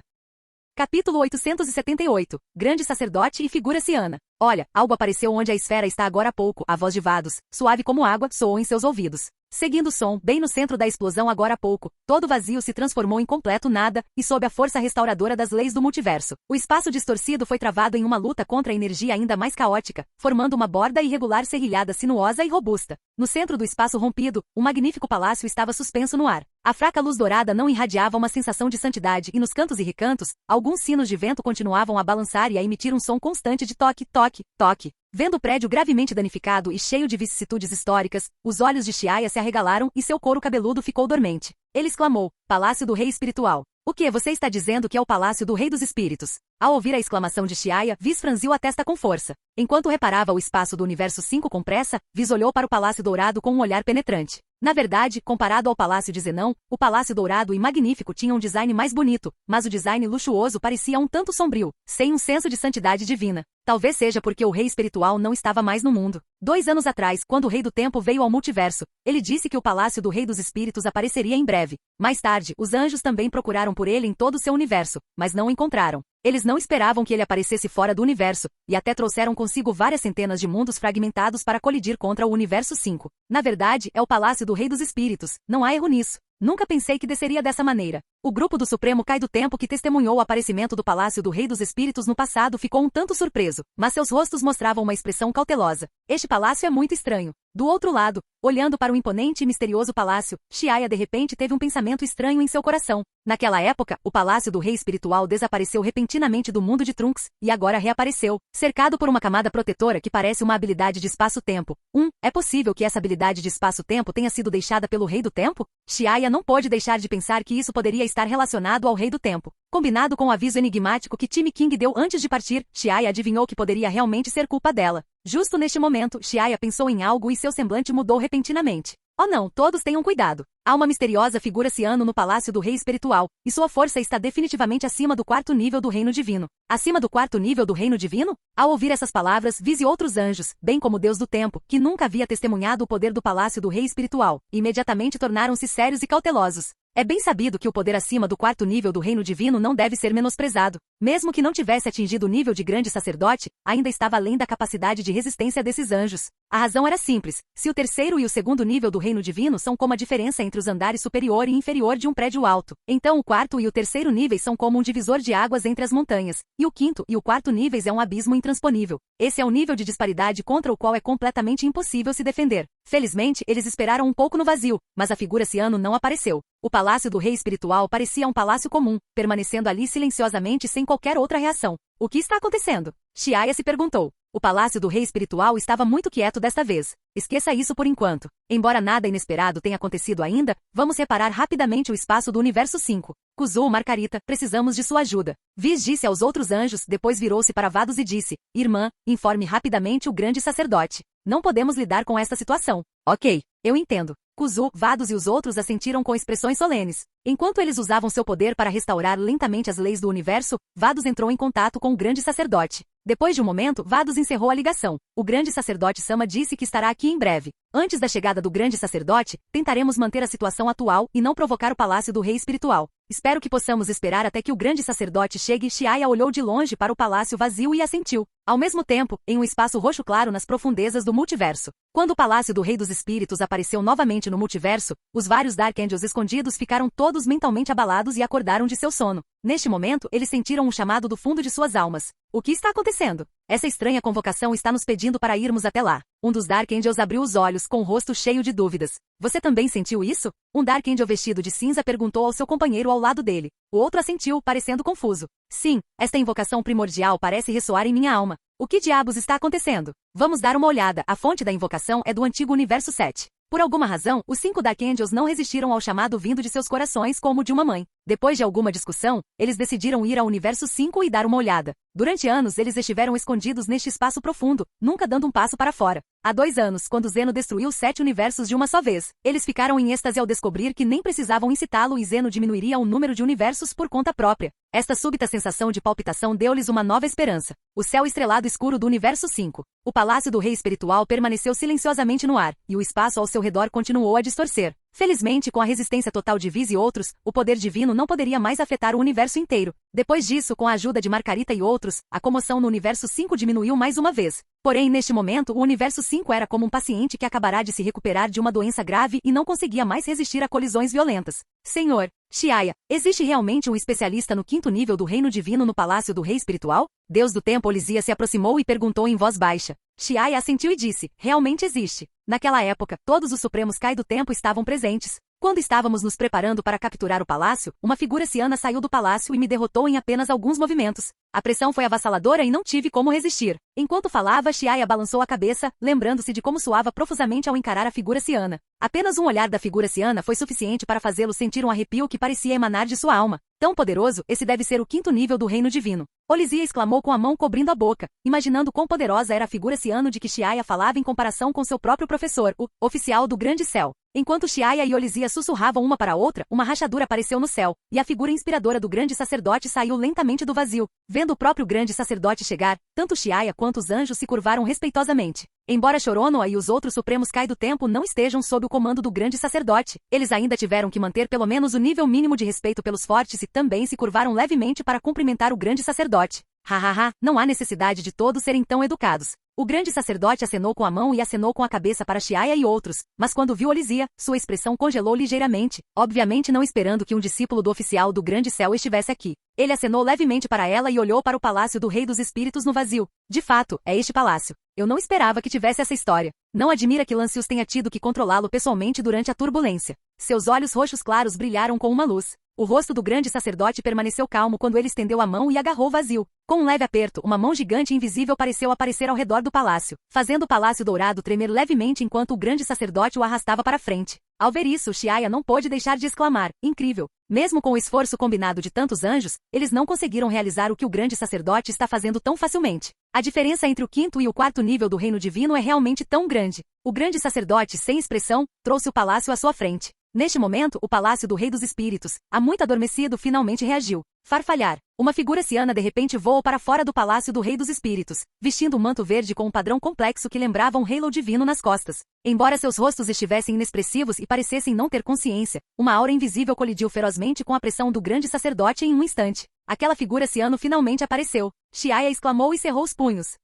Capítulo 878. Grande sacerdote e figura ciana. Olha, algo apareceu onde a esfera está agora há pouco. A voz de Vados, suave como água, soou em seus ouvidos. Seguindo o som, bem no centro da explosão agora há pouco, todo o vazio se transformou em completo nada, e sob a força restauradora das leis do multiverso, o espaço distorcido foi travado em uma luta contra a energia ainda mais caótica, formando uma borda irregular serrilhada sinuosa e robusta. No centro do espaço rompido, um magnífico palácio estava suspenso no ar. A fraca luz dourada não irradiava uma sensação de santidade e nos cantos e recantos, alguns sinos de vento continuavam a balançar e a emitir um som constante de toque, toque, toque. Vendo o prédio gravemente danificado e cheio de vicissitudes históricas, os olhos de Xiaya se arregalaram e seu couro cabeludo ficou dormente. Ele exclamou: Palácio do Rei Espiritual. O que você está dizendo que é o Palácio do Rei dos Espíritos? Ao ouvir a exclamação de Xiaya, Viz franziu a testa com força. Enquanto reparava o espaço do Universo 5 com pressa, Viz olhou para o Palácio Dourado com um olhar penetrante. Na verdade, comparado ao Palácio de Zenão, o Palácio Dourado e Magnífico tinha um design mais bonito, mas o design luxuoso parecia um tanto sombrio, sem um senso de santidade divina. Talvez seja porque o Rei Espiritual não estava mais no mundo. 2 anos atrás, quando o Rei do Tempo veio ao multiverso, ele disse que o Palácio do Rei dos Espíritos apareceria em breve. Mais tarde, os anjos também procuraram por ele em todo o seu universo, mas não o encontraram. Eles não esperavam que ele aparecesse fora do universo, e até trouxeram consigo várias centenas de mundos fragmentados para colidir contra o Universo 5. Na verdade, é o Palácio do Rei dos Espíritos, não há erro nisso. Nunca pensei que desceria dessa maneira. O grupo do Supremo Kai do Tempo que testemunhou o aparecimento do Palácio do Rei dos Espíritos no passado ficou um tanto surpreso, mas seus rostos mostravam uma expressão cautelosa. Este palácio é muito estranho. Do outro lado, olhando para o imponente e misterioso palácio, Xiaya de repente teve um pensamento estranho em seu coração. Naquela época, o Palácio do Rei Espiritual desapareceu repentinamente do mundo de Trunks, e agora reapareceu, cercado por uma camada protetora que parece uma habilidade de espaço-tempo. É possível que essa habilidade de espaço-tempo tenha sido deixada pelo Rei do Tempo? Xiaya não pôde deixar de pensar que isso poderia estar relacionado ao Rei do Tempo. Combinado com o aviso enigmático que Timmy King deu antes de partir, Xiaya adivinhou que poderia realmente ser culpa dela. Justo neste momento, Xiaya pensou em algo e seu semblante mudou repentinamente. Oh não, todos tenham cuidado. Há uma misteriosa figura ciano no Palácio do Rei Espiritual, e sua força está definitivamente acima do 4º nível do Reino Divino. Acima do 4º nível do Reino Divino? Ao ouvir essas palavras, Viz e outros anjos, bem como o Deus do Tempo, que nunca havia testemunhado o poder do Palácio do Rei Espiritual, imediatamente tornaram-se sérios e cautelosos. É bem sabido que o poder acima do 4º nível do Reino Divino não deve ser menosprezado. Mesmo que não tivesse atingido o nível de grande sacerdote, ainda estava além da capacidade de resistência desses anjos. A razão era simples: se o 3º e o 2º nível do Reino Divino são como a diferença entre os andares superior e inferior de um prédio alto, então o 4º e o 3º níveis são como um divisor de águas entre as montanhas, e o 5º e o 4º níveis é um abismo intransponível. Esse é o nível de disparidade contra o qual é completamente impossível se defender. Felizmente, eles esperaram um pouco no vazio, mas a figura ciano não apareceu. O Palácio do Rei Espiritual parecia um palácio comum, permanecendo ali silenciosamente sem qualquer outra reação. O que está acontecendo? Xiaya se perguntou. O Palácio do Rei Espiritual estava muito quieto desta vez. Esqueça isso por enquanto. Embora nada inesperado tenha acontecido ainda, vamos reparar rapidamente o espaço do Universo 5. Kuzu, Margarita, precisamos de sua ajuda. Viz disse aos outros anjos, depois virou-se para Vados e disse: Irmã, informe rapidamente o grande sacerdote. Não podemos lidar com esta situação. Ok, eu entendo. Kuzu, Vados e os outros assentiram com expressões solenes. Enquanto eles usavam seu poder para restaurar lentamente as leis do universo, Vados entrou em contato com o grande sacerdote. Depois de um momento, Vados encerrou a ligação. O grande sacerdote Sama disse que estará aqui em breve. Antes da chegada do grande sacerdote, tentaremos manter a situação atual e não provocar o Palácio do Rei Espiritual. Espero que possamos esperar até que o grande sacerdote chegue. Xiaya olhou de longe para o palácio vazio e assentiu. Ao mesmo tempo, em um espaço roxo claro nas profundezas do multiverso. Quando o Palácio do Rei dos Espíritos apareceu novamente no multiverso, os vários Dark Angels escondidos ficaram todos mentalmente abalados e acordaram de seu sono. Neste momento, eles sentiram um chamado do fundo de suas almas. O que está acontecendo? Essa estranha convocação está nos pedindo para irmos até lá. Um dos Dark Angels abriu os olhos com o rosto cheio de dúvidas. Você também sentiu isso? Um Dark Angel vestido de cinza perguntou ao seu companheiro ao lado dele. O outro assentiu, parecendo confuso. Sim, esta invocação primordial parece ressoar em minha alma. O que diabos está acontecendo? Vamos dar uma olhada. A fonte da invocação é do antigo Universo 7. Por alguma razão, os 5 Dark Angels não resistiram ao chamado vindo de seus corações como de uma mãe. Depois de alguma discussão, eles decidiram ir ao Universo 5 e dar uma olhada. Durante anos eles estiveram escondidos neste espaço profundo, nunca dando um passo para fora. Há 2 anos, quando Zeno destruiu 7 universos de uma só vez, eles ficaram em êxtase ao descobrir que nem precisavam incitá-lo e Zeno diminuiria o número de universos por conta própria. Esta súbita sensação de palpitação deu-lhes uma nova esperança. O céu estrelado escuro do Universo 5. O palácio do rei espiritual permaneceu silenciosamente no ar, e o espaço ao seu redor continuou a distorcer. Felizmente, com a resistência total de Viz e outros, o poder divino não poderia mais afetar o universo inteiro. Depois disso, com a ajuda de Margarita e outros, a comoção no Universo 5 diminuiu mais uma vez. Porém, neste momento, o Universo 5 era como um paciente que acabará de se recuperar de uma doença grave e não conseguia mais resistir a colisões violentas. Senhor, Xiaya, existe realmente um especialista no 5º nível do reino divino no palácio do rei espiritual? Deus do tempo Olisia se aproximou e perguntou em voz baixa. Xiaya assentiu e disse, realmente existe. Naquela época, todos os supremos Kai do tempo estavam presentes. Quando estávamos nos preparando para capturar o palácio, uma figura ciana saiu do palácio e me derrotou em apenas alguns movimentos. A pressão foi avassaladora e não tive como resistir. Enquanto falava, Xiaya balançou a cabeça, lembrando-se de como suava profusamente ao encarar a figura ciana. Apenas um olhar da figura ciana foi suficiente para fazê-lo sentir um arrepio que parecia emanar de sua alma. Tão poderoso, esse deve ser o 5º nível do reino divino. Olisia exclamou com a mão cobrindo a boca, imaginando quão poderosa era a figura ciano de que Xiaya falava em comparação com seu próprio professor, o oficial do grande céu. Enquanto Xiaya e Olisia sussurravam uma para a outra, uma rachadura apareceu no céu, e a figura inspiradora do grande sacerdote saiu lentamente do vazio. Vendo o próprio grande sacerdote chegar, tanto Xiaya quanto os anjos se curvaram respeitosamente. Embora Choronoa e os outros supremos Kai do tempo não estejam sob o comando do grande sacerdote, eles ainda tiveram que manter pelo menos o nível mínimo de respeito pelos fortes e também se curvaram levemente para cumprimentar o grande sacerdote. Hahaha, não há necessidade de todos serem tão educados. O grande sacerdote acenou com a mão e acenou com a cabeça para Xiaya e outros, mas quando viu Olisia, sua expressão congelou ligeiramente, obviamente não esperando que um discípulo do oficial do grande céu estivesse aqui. Ele acenou levemente para ela e olhou para o palácio do rei dos espíritos no vazio. De fato, é este palácio. Eu não esperava que tivesse essa história. Não admira que Lancius tenha tido que controlá-lo pessoalmente durante a turbulência. Seus olhos roxos claros brilharam com uma luz. O rosto do grande sacerdote permaneceu calmo quando ele estendeu a mão e agarrou o vazio. Com um leve aperto, uma mão gigante e invisível pareceu aparecer ao redor do palácio, fazendo o palácio dourado tremer levemente enquanto o grande sacerdote o arrastava para frente. Ao ver isso, Xiaya não pôde deixar de exclamar, incrível. Mesmo com o esforço combinado de tantos anjos, eles não conseguiram realizar o que o grande sacerdote está fazendo tão facilmente. A diferença entre o 5º e o 4º nível do reino divino é realmente tão grande. O grande sacerdote, sem expressão, trouxe o palácio à sua frente. Neste momento, o palácio do rei dos espíritos, há muito adormecido, finalmente reagiu. Farfalhar. Uma figura ciana de repente voou para fora do palácio do rei dos espíritos, vestindo um manto verde com um padrão complexo que lembrava um halo divino nas costas. Embora seus rostos estivessem inexpressivos e parecessem não ter consciência, uma aura invisível colidiu ferozmente com a pressão do grande sacerdote em um instante. Aquela figura ciano finalmente apareceu. Xiaya exclamou e cerrou os punhos.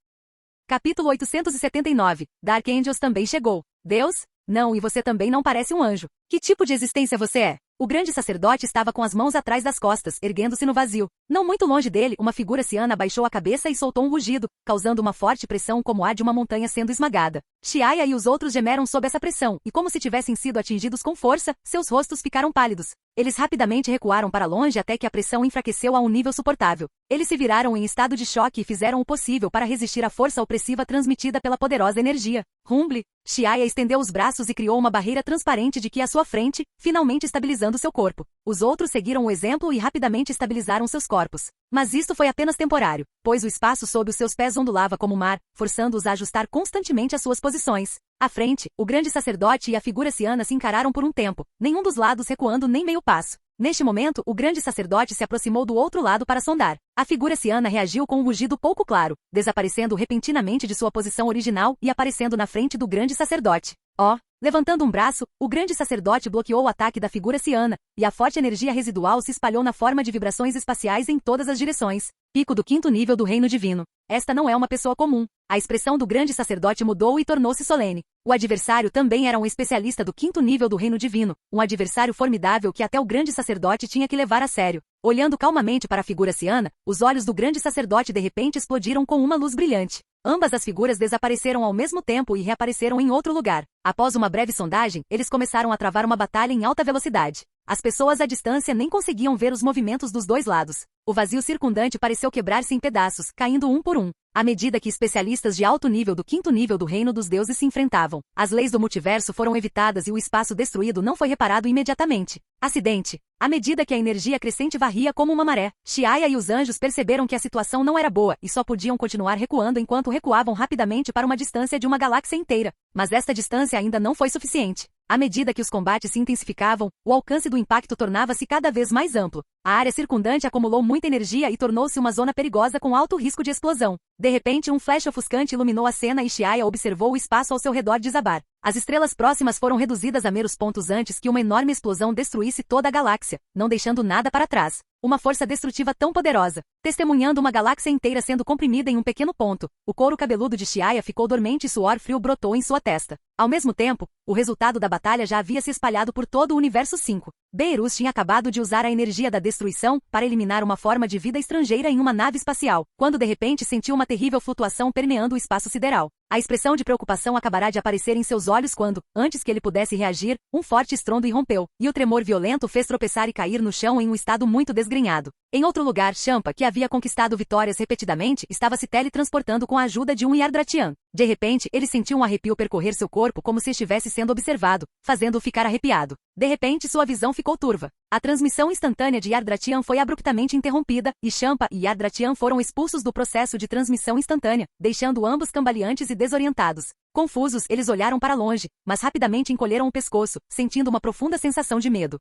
Capítulo 879. Dark Angels também chegou. Deus? Não, e você também não parece um anjo. Que tipo de existência você é? O grande sacerdote estava com as mãos atrás das costas, erguendo-se no vazio. Não muito longe dele, uma figura ciana baixou a cabeça e soltou um rugido, causando uma forte pressão como a de uma montanha sendo esmagada. Xiaya e os outros gemeram sob essa pressão, e como se tivessem sido atingidos com força, seus rostos ficaram pálidos. Eles rapidamente recuaram para longe até que a pressão enfraqueceu a um nível suportável. Eles se viraram em estado de choque e fizeram o possível para resistir à força opressiva transmitida pela poderosa energia. Rumble. Xiaya estendeu os braços e criou uma barreira transparente de que à sua frente, finalmente estabilizando seu corpo. Os outros seguiram o exemplo e rapidamente estabilizaram seus corpos. Mas isto foi apenas temporário, pois o espaço sob os seus pés ondulava como o mar, forçando-os a ajustar constantemente as suas posições. À frente, o grande sacerdote e a figura ciana se encararam por um tempo, nenhum dos lados recuando nem meio passo. Neste momento, o grande sacerdote se aproximou do outro lado para sondar. A figura ciana reagiu com um rugido pouco claro, desaparecendo repentinamente de sua posição original e aparecendo na frente do grande sacerdote. Levantando um braço, o grande sacerdote bloqueou o ataque da figura ciana, e a forte energia residual se espalhou na forma de vibrações espaciais em todas as direções. Pico do 5º nível do reino divino. Esta não é uma pessoa comum. A expressão do grande sacerdote mudou e tornou-se solene. O adversário também era um especialista do 5º nível do reino divino, um adversário formidável que até o grande sacerdote tinha que levar a sério. Olhando calmamente para a figura ciana, os olhos do grande sacerdote de repente explodiram com uma luz brilhante. Ambas as figuras desapareceram ao mesmo tempo e reapareceram em outro lugar. Após uma breve sondagem, eles começaram a travar uma batalha em alta velocidade. As pessoas à distância nem conseguiam ver os movimentos dos dois lados. O vazio circundante pareceu quebrar-se em pedaços, caindo um por um. À medida que especialistas de alto nível do quinto nível do reino dos deuses se enfrentavam, as leis do multiverso foram evitadas e o espaço destruído não foi reparado imediatamente. Acidente. À medida que a energia crescente varria como uma maré, Xiaya e os anjos perceberam que a situação não era boa e só podiam continuar recuando enquanto recuavam rapidamente para uma distância de uma galáxia inteira. Mas esta distância ainda não foi suficiente. À medida que os combates se intensificavam, o alcance do impacto tornava-se cada vez mais amplo. A área circundante acumulou muita energia e tornou-se uma zona perigosa com alto risco de explosão. De repente, um flash ofuscante iluminou a cena e Xiaya observou o espaço ao seu redor desabar. As estrelas próximas foram reduzidas a meros pontos antes que uma enorme explosão destruísse toda a galáxia, não deixando nada para trás. Uma força destrutiva tão poderosa, testemunhando uma galáxia inteira sendo comprimida em um pequeno ponto. O couro cabeludo de Xiaya ficou dormente e suor frio brotou em sua testa. Ao mesmo tempo, o resultado da batalha já havia se espalhado por todo o universo 5. Beerus tinha acabado de usar a energia da destruição para eliminar uma forma de vida estrangeira em uma nave espacial, quando de repente sentiu uma terrível flutuação permeando o espaço sideral. A expressão de preocupação acabará de aparecer em seus olhos quando, antes que ele pudesse reagir, um forte estrondo irrompeu, e o tremor violento fez tropeçar e cair no chão em um estado muito desgrenhado. Em outro lugar, Champa, que havia conquistado vitórias repetidamente, estava se teletransportando com a ajuda de um Yardratian. De repente, ele sentiu um arrepio percorrer seu corpo como se estivesse sendo observado, fazendo-o ficar arrepiado. De repente, sua visão ficou turva. A transmissão instantânea de Yardratian foi abruptamente interrompida, e Champa e Yardratian foram expulsos do processo de transmissão instantânea, deixando ambos cambaleantes e desorientados. Confusos, eles olharam para longe, mas rapidamente encolheram o pescoço, sentindo uma profunda sensação de medo.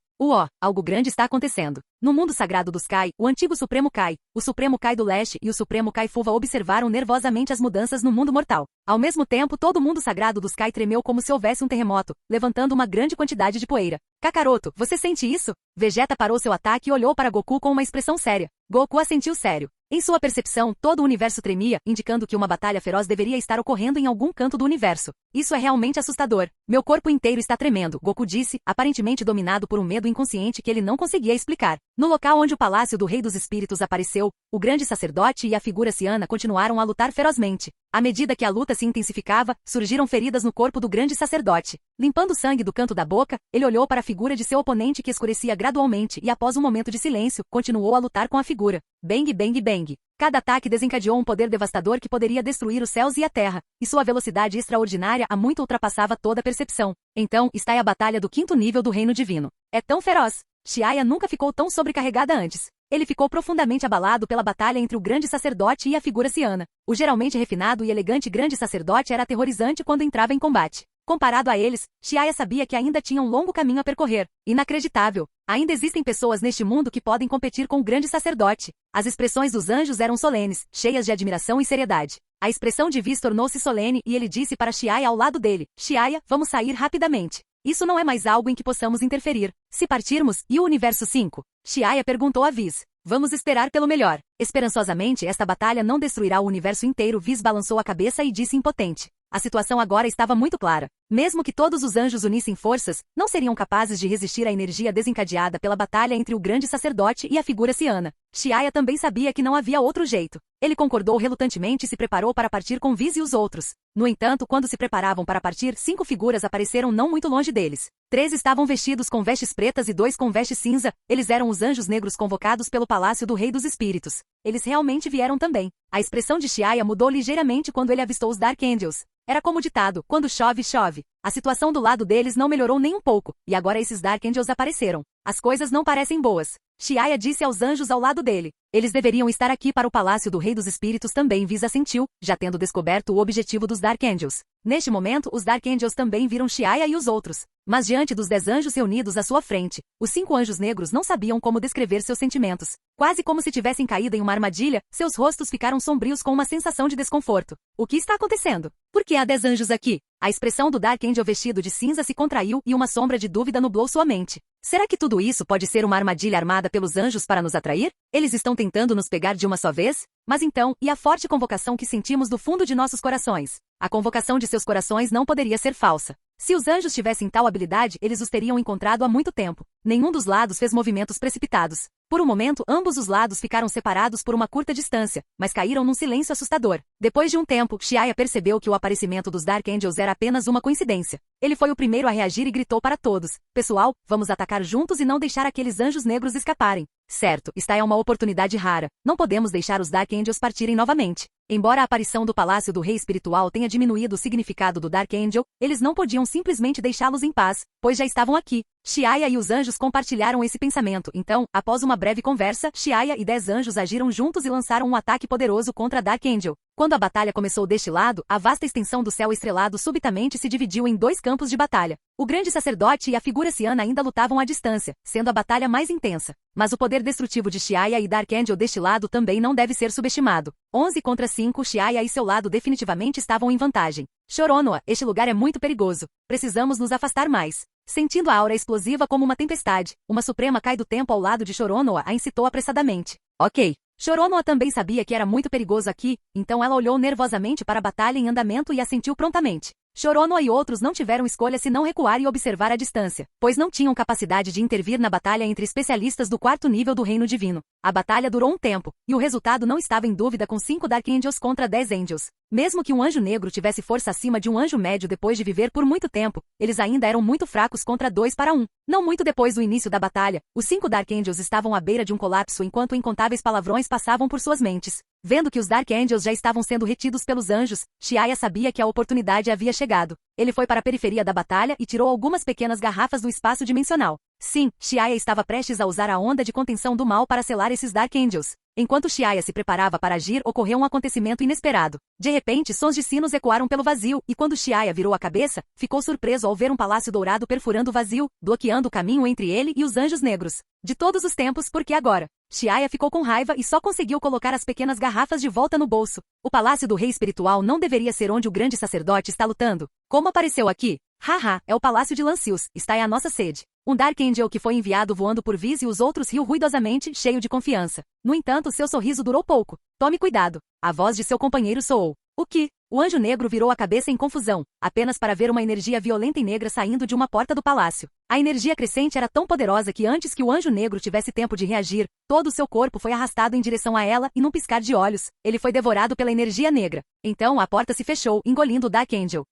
Algo grande está acontecendo. No mundo sagrado dos Kai, o antigo Supremo Kai, o Supremo Kai do Leste e o Supremo Kai Fuva observaram nervosamente as mudanças no mundo mortal. Ao mesmo tempo, todo o mundo sagrado dos Kai tremeu como se houvesse um terremoto, levantando uma grande quantidade de poeira. Kakaroto, você sente isso? Vegeta parou seu ataque e olhou para Goku com uma expressão séria. Goku assentiu sério. Em sua percepção, todo o universo tremia, indicando que uma batalha feroz deveria estar ocorrendo em algum canto do universo. Isso é realmente assustador. Meu corpo inteiro está tremendo, Goku disse, aparentemente dominado por um medo inconsciente que ele não conseguia explicar. No local onde o Palácio do Rei dos Espíritos apareceu, o grande sacerdote e a figura Ciana continuaram a lutar ferozmente. À medida que a luta se intensificava, surgiram feridas no corpo do grande sacerdote. Limpando o sangue do canto da boca, ele olhou para a figura de seu oponente que escurecia gradualmente e após um momento de silêncio, continuou a lutar com a figura. Bang, bang, bang. Cada ataque desencadeou um poder devastador que poderia destruir os céus e a terra, e sua velocidade extraordinária há muito ultrapassava toda a percepção. Então, está aí a batalha do quinto nível do reino divino. É tão feroz. Xiaya nunca ficou tão sobrecarregada antes. Ele ficou profundamente abalado pela batalha entre o grande sacerdote e a figura Ciana. O geralmente refinado e elegante grande sacerdote era aterrorizante quando entrava em combate. Comparado a eles, Xiaya sabia que ainda tinha um longo caminho a percorrer. Inacreditável! Ainda existem pessoas neste mundo que podem competir com o grande sacerdote. As expressões dos anjos eram solenes, cheias de admiração e seriedade. A expressão de Whis tornou-se solene e ele disse para Xiaya ao lado dele, Xiaya, vamos sair rapidamente. Isso não é mais algo em que possamos interferir. Se partirmos, e o universo 5? Xiaya perguntou a Whis. Vamos esperar pelo melhor. Esperançosamente, esta batalha não destruirá o universo inteiro. Whis balançou a cabeça e disse impotente. A situação agora estava muito clara. Mesmo que todos os anjos unissem forças, não seriam capazes de resistir à energia desencadeada pela batalha entre o grande sacerdote e a figura Ciana. Xiaya também sabia que não havia outro jeito. Ele concordou relutantemente e se preparou para partir com Whis e os outros. No entanto, quando se preparavam para partir, 5 figuras apareceram não muito longe deles. 3 estavam vestidos com vestes pretas e 2 com vestes cinza. Eles eram os anjos negros convocados pelo Palácio do Rei dos Espíritos. Eles realmente vieram também. A expressão de Xiaya mudou ligeiramente quando ele avistou os Dark Angels. Era como o ditado, quando chove, chove. A situação do lado deles não melhorou nem um pouco, e agora esses Dark Angels apareceram. As coisas não parecem boas. Xiaya disse aos anjos ao lado dele. Eles deveriam estar aqui para o Palácio do Rei dos Espíritos também. Whis assentiu, já tendo descoberto o objetivo dos Dark Angels. Neste momento, os Dark Angels também viram Xiaya e os outros. Mas diante dos 10 anjos reunidos à sua frente, os 5 anjos negros não sabiam como descrever seus sentimentos. Quase como se tivessem caído em uma armadilha, seus rostos ficaram sombrios com uma sensação de desconforto. O que está acontecendo? Por que há 10 anjos aqui? A expressão do Dark Angel vestido de cinza se contraiu e uma sombra de dúvida nublou sua mente. Será que tudo isso pode ser uma armadilha armada pelos anjos para nos atrair? Eles estão tentando nos pegar de uma só vez? Mas então, e a forte convocação que sentimos do fundo de nossos corações? A convocação de seus corações não poderia ser falsa. Se os anjos tivessem tal habilidade, eles os teriam encontrado há muito tempo. Nenhum dos lados fez movimentos precipitados. Por um momento, ambos os lados ficaram separados por uma curta distância, mas caíram num silêncio assustador. Depois de um tempo, Xiaya percebeu que o aparecimento dos Dark Angels era apenas uma coincidência. Ele foi o primeiro a reagir e gritou para todos: pessoal, vamos atacar juntos e não deixar aqueles anjos negros escaparem. Certo, esta é uma oportunidade rara. Não podemos deixar os Dark Angels partirem novamente. Embora a aparição do Palácio do Rei Espiritual tenha diminuído o significado do Dark Angel, eles não podiam simplesmente deixá-los em paz, pois já estavam aqui. Xiaya e os anjos compartilharam esse pensamento. Então, após uma breve conversa, Xiaya e 10 anjos agiram juntos e lançaram um ataque poderoso contra Dark Angel. Quando a batalha começou deste lado, a vasta extensão do céu estrelado subitamente se dividiu em 2 campos de batalha. O grande sacerdote e a figura ciana ainda lutavam à distância, sendo a batalha mais intensa. Mas o poder destrutivo de Xiaya e Dark Angel deste lado também não deve ser subestimado. 11 contra 5, Xiaya e seu lado definitivamente estavam em vantagem. Shoronoa, este lugar é muito perigoso. Precisamos nos afastar mais. Sentindo a aura explosiva como uma tempestade, uma suprema Kai do tempo ao lado de Shoronoa a incitou apressadamente. Ok. Shoronoa também sabia que era muito perigoso aqui, então ela olhou nervosamente para a batalha em andamento e assentiu prontamente. Shoronoa e outros não tiveram escolha senão recuar e observar a distância, pois não tinham capacidade de intervir na batalha entre especialistas do 4º nível do Reino Divino. A batalha durou um tempo, e o resultado não estava em dúvida com 5 Dark Angels contra 10 Angels. Mesmo que um anjo negro tivesse força acima de um anjo médio depois de viver por muito tempo, eles ainda eram muito fracos contra 2 para 1. Não muito depois do início da batalha, os 5 Dark Angels estavam à beira de um colapso enquanto incontáveis palavrões passavam por suas mentes. Vendo que os Dark Angels já estavam sendo retidos pelos anjos, Xiaya sabia que a oportunidade havia chegado. Ele foi para a periferia da batalha e tirou algumas pequenas garrafas do espaço dimensional. Sim, Xiaya estava prestes a usar a onda de contenção do mal para selar esses Dark Angels. Enquanto Xiaya se preparava para agir, ocorreu um acontecimento inesperado. De repente, sons de sinos ecoaram pelo vazio, e quando Xiaya virou a cabeça, ficou surpreso ao ver um palácio dourado perfurando o vazio, bloqueando o caminho entre ele e os anjos negros. De todos os tempos, por que agora? Xiaya ficou com raiva e só conseguiu colocar as pequenas garrafas de volta no bolso. O Palácio do Rei Espiritual não deveria ser onde o grande sacerdote está lutando. Como apareceu aqui? Haha, é o Palácio de Lancius, está aí a nossa sede. Um Dark Angel que foi enviado voando por Viz e os outros riu ruidosamente, cheio de confiança. No entanto, seu sorriso durou pouco. Tome cuidado. A voz de seu companheiro soou. O que? O anjo negro virou a cabeça em confusão, apenas para ver uma energia violenta e negra saindo de uma porta do palácio. A energia crescente era tão poderosa que antes que o anjo negro tivesse tempo de reagir, todo o seu corpo foi arrastado em direção a ela e num piscar de olhos, ele foi devorado pela energia negra. Então a porta se fechou, engolindo o Dark Angel.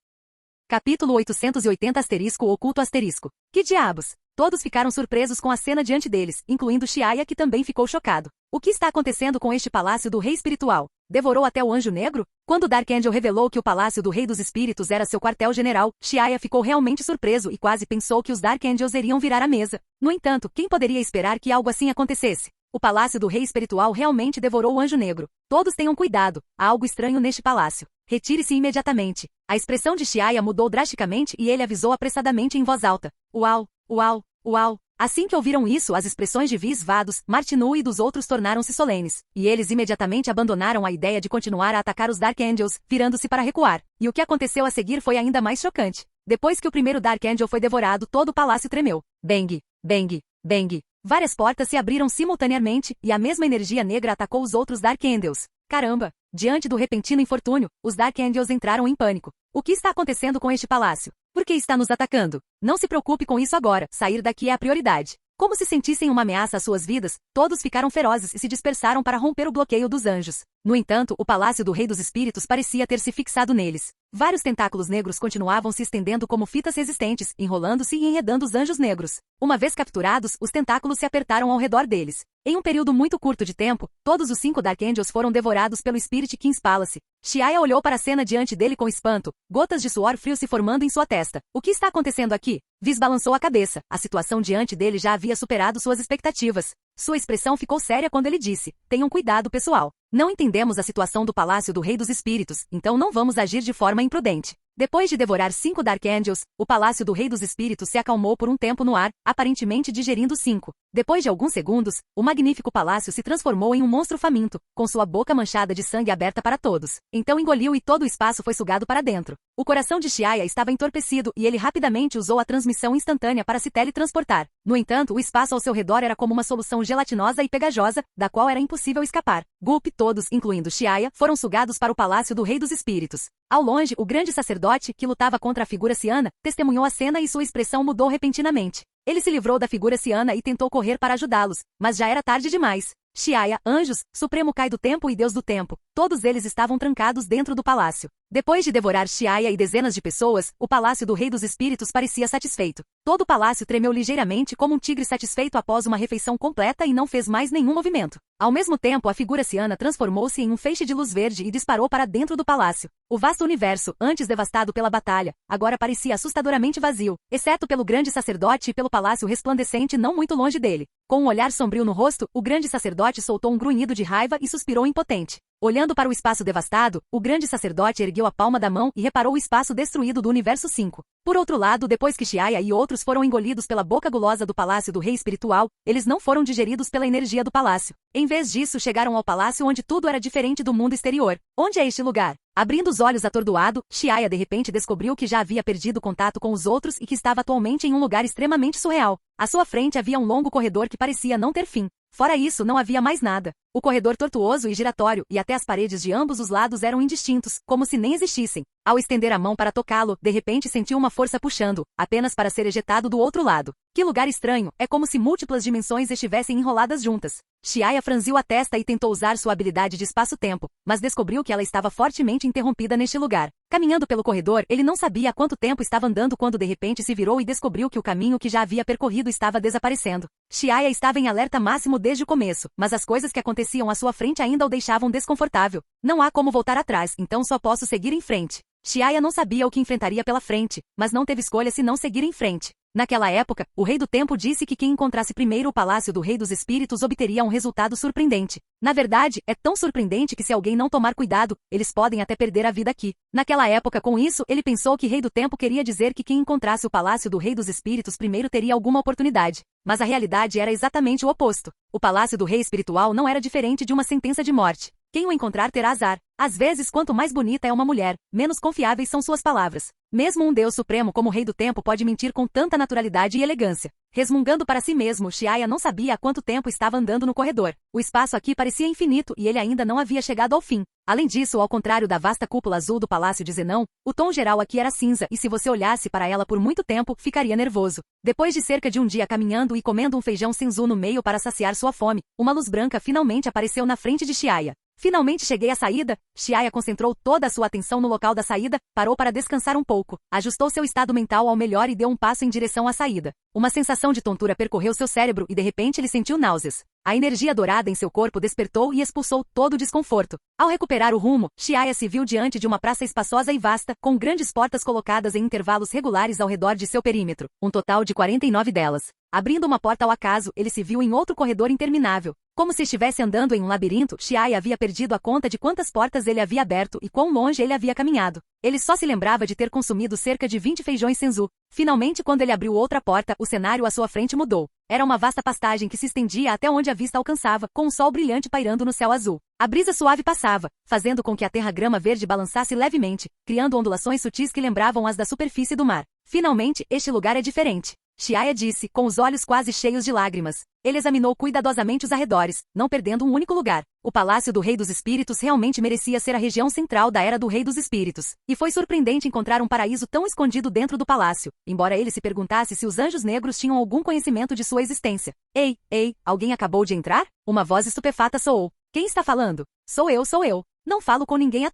Capítulo 880 Oculto asterisco. Que diabos? Todos ficaram surpresos com a cena diante deles, incluindo Xiaya que também ficou chocado. O que está acontecendo com este Palácio do Rei Espiritual? Devorou até o Anjo Negro? Quando Dark Angel revelou que o Palácio do Rei dos Espíritos era seu quartel-general, Xiaya ficou realmente surpreso e quase pensou que os Dark Angels iriam virar a mesa. No entanto, quem poderia esperar que algo assim acontecesse? O Palácio do Rei Espiritual realmente devorou o Anjo Negro. Todos tenham cuidado, há algo estranho neste palácio. Retire-se imediatamente. A expressão de Xiaya mudou drasticamente e ele avisou apressadamente em voz alta. Uau, uau, uau. Assim que ouviram isso, as expressões de Viz Vados, Martinu e dos outros tornaram-se solenes, e eles imediatamente abandonaram a ideia de continuar a atacar os Dark Angels, virando-se para recuar. E o que aconteceu a seguir foi ainda mais chocante. Depois que o primeiro Dark Angel foi devorado, todo o palácio tremeu. Bang, bang, bang. Várias portas se abriram simultaneamente, e a mesma energia negra atacou os outros Dark Angels. Caramba! Diante do repentino infortúnio, os Dark Angels entraram em pânico. O que está acontecendo com este palácio? Por que está nos atacando? Não se preocupe com isso agora, sair daqui é a prioridade. Como se sentissem uma ameaça às suas vidas, todos ficaram ferozes e se dispersaram para romper o bloqueio dos anjos. No entanto, o Palácio do Rei dos Espíritos parecia ter se fixado neles. Vários tentáculos negros continuavam se estendendo como fitas resistentes, enrolando-se e enredando os anjos negros. Uma vez capturados, os tentáculos se apertaram ao redor deles. Em um período muito curto de tempo, todos os 5 Dark Angels foram devorados pelo Spirit King's Palace. Xiaya olhou para a cena diante dele com espanto, gotas de suor frio se formando em sua testa. O que está acontecendo aqui? Viz balançou a cabeça. A situação diante dele já havia superado suas expectativas. Sua expressão ficou séria quando ele disse: tenham cuidado, pessoal. Não entendemos a situação do Palácio do Rei dos Espíritos, então não vamos agir de forma imprudente. Depois de devorar 5 Dark Angels, o Palácio do Rei dos Espíritos se acalmou por um tempo no ar, aparentemente digerindo 5. Depois de alguns segundos, o magnífico palácio se transformou em um monstro faminto, com sua boca manchada de sangue aberta para todos. Então engoliu e todo o espaço foi sugado para dentro. O coração de Xiaya estava entorpecido e ele rapidamente usou a transmissão instantânea para se teletransportar. No entanto, o espaço ao seu redor era como uma solução gelatinosa e pegajosa, da qual era impossível escapar. Gulp, todos, incluindo Xiaya, foram sugados para o Palácio do Rei dos Espíritos. Ao longe, o grande sacerdote, que lutava contra a figura ciana, testemunhou a cena e sua expressão mudou repentinamente. Ele se livrou da figura ciana e tentou correr para ajudá-los, mas já era tarde demais. Xiaya, anjos, Supremo Kai do Tempo e Deus do Tempo, todos eles estavam trancados dentro do palácio. Depois de devorar Xiaya e dezenas de pessoas, o palácio do Rei dos Espíritos parecia satisfeito. Todo o palácio tremeu ligeiramente como um tigre satisfeito após uma refeição completa e não fez mais nenhum movimento. Ao mesmo tempo, a figura ciana transformou-se em um feixe de luz verde e disparou para dentro do palácio. O vasto universo, antes devastado pela batalha, agora parecia assustadoramente vazio, exceto pelo grande sacerdote e pelo palácio resplandecente não muito longe dele. Com um olhar sombrio no rosto, o grande sacerdote soltou um grunhido de raiva e suspirou impotente. Olhando para o espaço devastado, o grande sacerdote ergueu a palma da mão e reparou o espaço destruído do universo 5. Por outro lado, depois que Xiaya e outros foram engolidos pela boca gulosa do palácio do rei espiritual, eles não foram digeridos pela energia do palácio. Em vez disso, chegaram ao palácio onde tudo era diferente do mundo exterior. Onde é este lugar? Abrindo os olhos atordoado, Xiaya de repente descobriu que já havia perdido contato com os outros e que estava atualmente em um lugar extremamente surreal. À sua frente havia um longo corredor que parecia não ter fim. Fora isso, não havia mais nada. O corredor tortuoso e giratório, e até as paredes de ambos os lados eram indistintos, como se nem existissem. Ao estender a mão para tocá-lo, de repente sentiu uma força puxando, apenas para ser ejetado do outro lado. Que lugar estranho, é como se múltiplas dimensões estivessem enroladas juntas. Xiaya franziu a testa e tentou usar sua habilidade de espaço-tempo, mas descobriu que ela estava fortemente interrompida neste lugar. Caminhando pelo corredor, ele não sabia há quanto tempo estava andando quando de repente se virou e descobriu que o caminho que já havia percorrido estava desaparecendo. Xiaya estava em alerta máximo desde o começo, mas as coisas que aconteciam à sua frente ainda o deixavam desconfortável. Não há como voltar atrás, então só posso seguir em frente. Xiaya não sabia o que enfrentaria pela frente, mas não teve escolha senão seguir em frente. Naquela época, o Rei do Tempo disse que quem encontrasse primeiro o Palácio do Rei dos Espíritos obteria um resultado surpreendente. Na verdade, é tão surpreendente que se alguém não tomar cuidado, eles podem até perder a vida aqui. Naquela época, com isso, ele pensou que Rei do Tempo queria dizer que quem encontrasse o Palácio do Rei dos Espíritos primeiro teria alguma oportunidade. Mas a realidade era exatamente o oposto. O Palácio do Rei Espiritual não era diferente de uma sentença de morte. Quem o encontrar terá azar. Às vezes, quanto mais bonita é uma mulher, menos confiáveis são suas palavras. Mesmo um Deus supremo como o Rei do Tempo pode mentir com tanta naturalidade e elegância. Resmungando para si mesmo, Xiaya não sabia há quanto tempo estava andando no corredor. O espaço aqui parecia infinito e ele ainda não havia chegado ao fim. Além disso, ao contrário da vasta cúpula azul do Palácio de Zenão, o tom geral aqui era cinza e se você olhasse para ela por muito tempo, ficaria nervoso. Depois de cerca de um dia caminhando e comendo um feijão senzu no meio para saciar sua fome, uma luz branca finalmente apareceu na frente de Xiaya. Finalmente cheguei à saída. Xiaya concentrou toda a sua atenção no local da saída, parou para descansar um pouco, ajustou seu estado mental ao melhor e deu um passo em direção à saída. Uma sensação de tontura percorreu seu cérebro e de repente ele sentiu náuseas. A energia dourada em seu corpo despertou e expulsou todo o desconforto. Ao recuperar o rumo, Xiaya se viu diante de uma praça espaçosa e vasta, com grandes portas colocadas em intervalos regulares ao redor de seu perímetro, um total de 49 delas. Abrindo uma porta ao acaso, ele se viu em outro corredor interminável. Como se estivesse andando em um labirinto, Xiaya havia perdido a conta de quantas portas ele havia aberto e quão longe ele havia caminhado. Ele só se lembrava de ter consumido cerca de 20 feijões senzu. Finalmente, quando ele abriu outra porta, o cenário à sua frente mudou. Era uma vasta pastagem que se estendia até onde a vista alcançava, com um sol brilhante pairando no céu azul. A brisa suave passava, fazendo com que a terra-grama verde balançasse levemente, criando ondulações sutis que lembravam as da superfície do mar. Finalmente, este lugar é diferente. Xiaya disse, com os olhos quase cheios de lágrimas. Ele examinou cuidadosamente os arredores, não perdendo um único lugar. O Palácio do Rei dos Espíritos realmente merecia ser a região central da Era do Rei dos Espíritos. E foi surpreendente encontrar um paraíso tão escondido dentro do palácio, embora ele se perguntasse se os anjos negros tinham algum conhecimento de sua existência. Ei, alguém acabou de entrar? Uma voz estupefata soou. Quem está falando? Sou eu. Não falo com ninguém há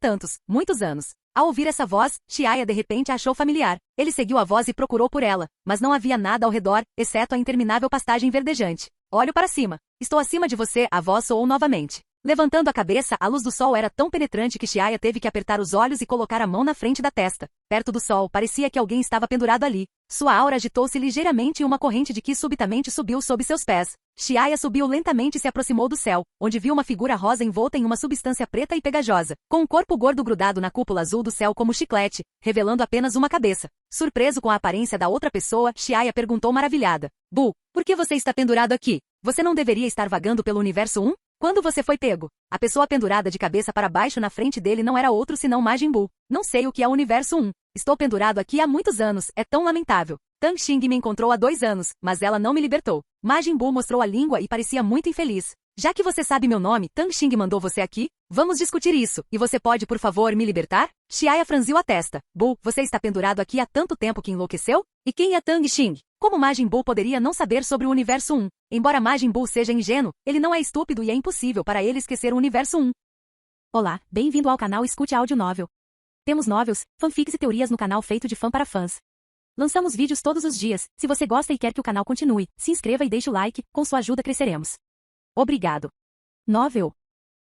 muitos anos. Ao ouvir essa voz, Xiaya de repente a achou familiar. Ele seguiu a voz e procurou por ela, mas não havia nada ao redor, exceto a interminável pastagem verdejante. Olho para cima. Estou acima de você, a voz soou novamente. Levantando a cabeça, a luz do sol era tão penetrante que Xiaya teve que apertar os olhos e colocar a mão na frente da testa. Perto do sol, parecia que alguém estava pendurado ali. Sua aura agitou-se ligeiramente e uma corrente de Qi subitamente subiu sob seus pés. Xiaya subiu lentamente e se aproximou do céu, onde viu uma figura rosa envolta em uma substância preta e pegajosa, com um corpo gordo grudado na cúpula azul do céu como chiclete, revelando apenas uma cabeça. Surpreso com a aparência da outra pessoa, Xiaya perguntou maravilhada. Bu, por que você está pendurado aqui? Você não deveria estar vagando pelo universo 1? Quando você foi pego? A pessoa pendurada de cabeça para baixo na frente dele não era outro senão Majin Buu. Não sei o que é o universo 1. Estou pendurado aqui há muitos anos, é tão lamentável. Tang Xing me encontrou há 2 anos, mas ela não me libertou. Majin Buu mostrou a língua e parecia muito infeliz. Já que você sabe meu nome, Tang Xing mandou você aqui, vamos discutir isso, e você pode por favor me libertar? Xiaya franziu a testa. Bu, você está pendurado aqui há tanto tempo que enlouqueceu? E quem é Tang Xing? Como Majin Buu poderia não saber sobre o Universo 1? Embora Majin Buu seja ingênuo, ele não é estúpido e é impossível para ele esquecer o Universo 1. Olá, bem-vindo ao canal Escute Áudio Novel. Temos novels, fanfics e teorias no canal feito de fã para fãs. Lançamos vídeos todos os dias, se você gosta e quer que o canal continue, se inscreva e deixe o like, com sua ajuda cresceremos. Obrigado. Novel.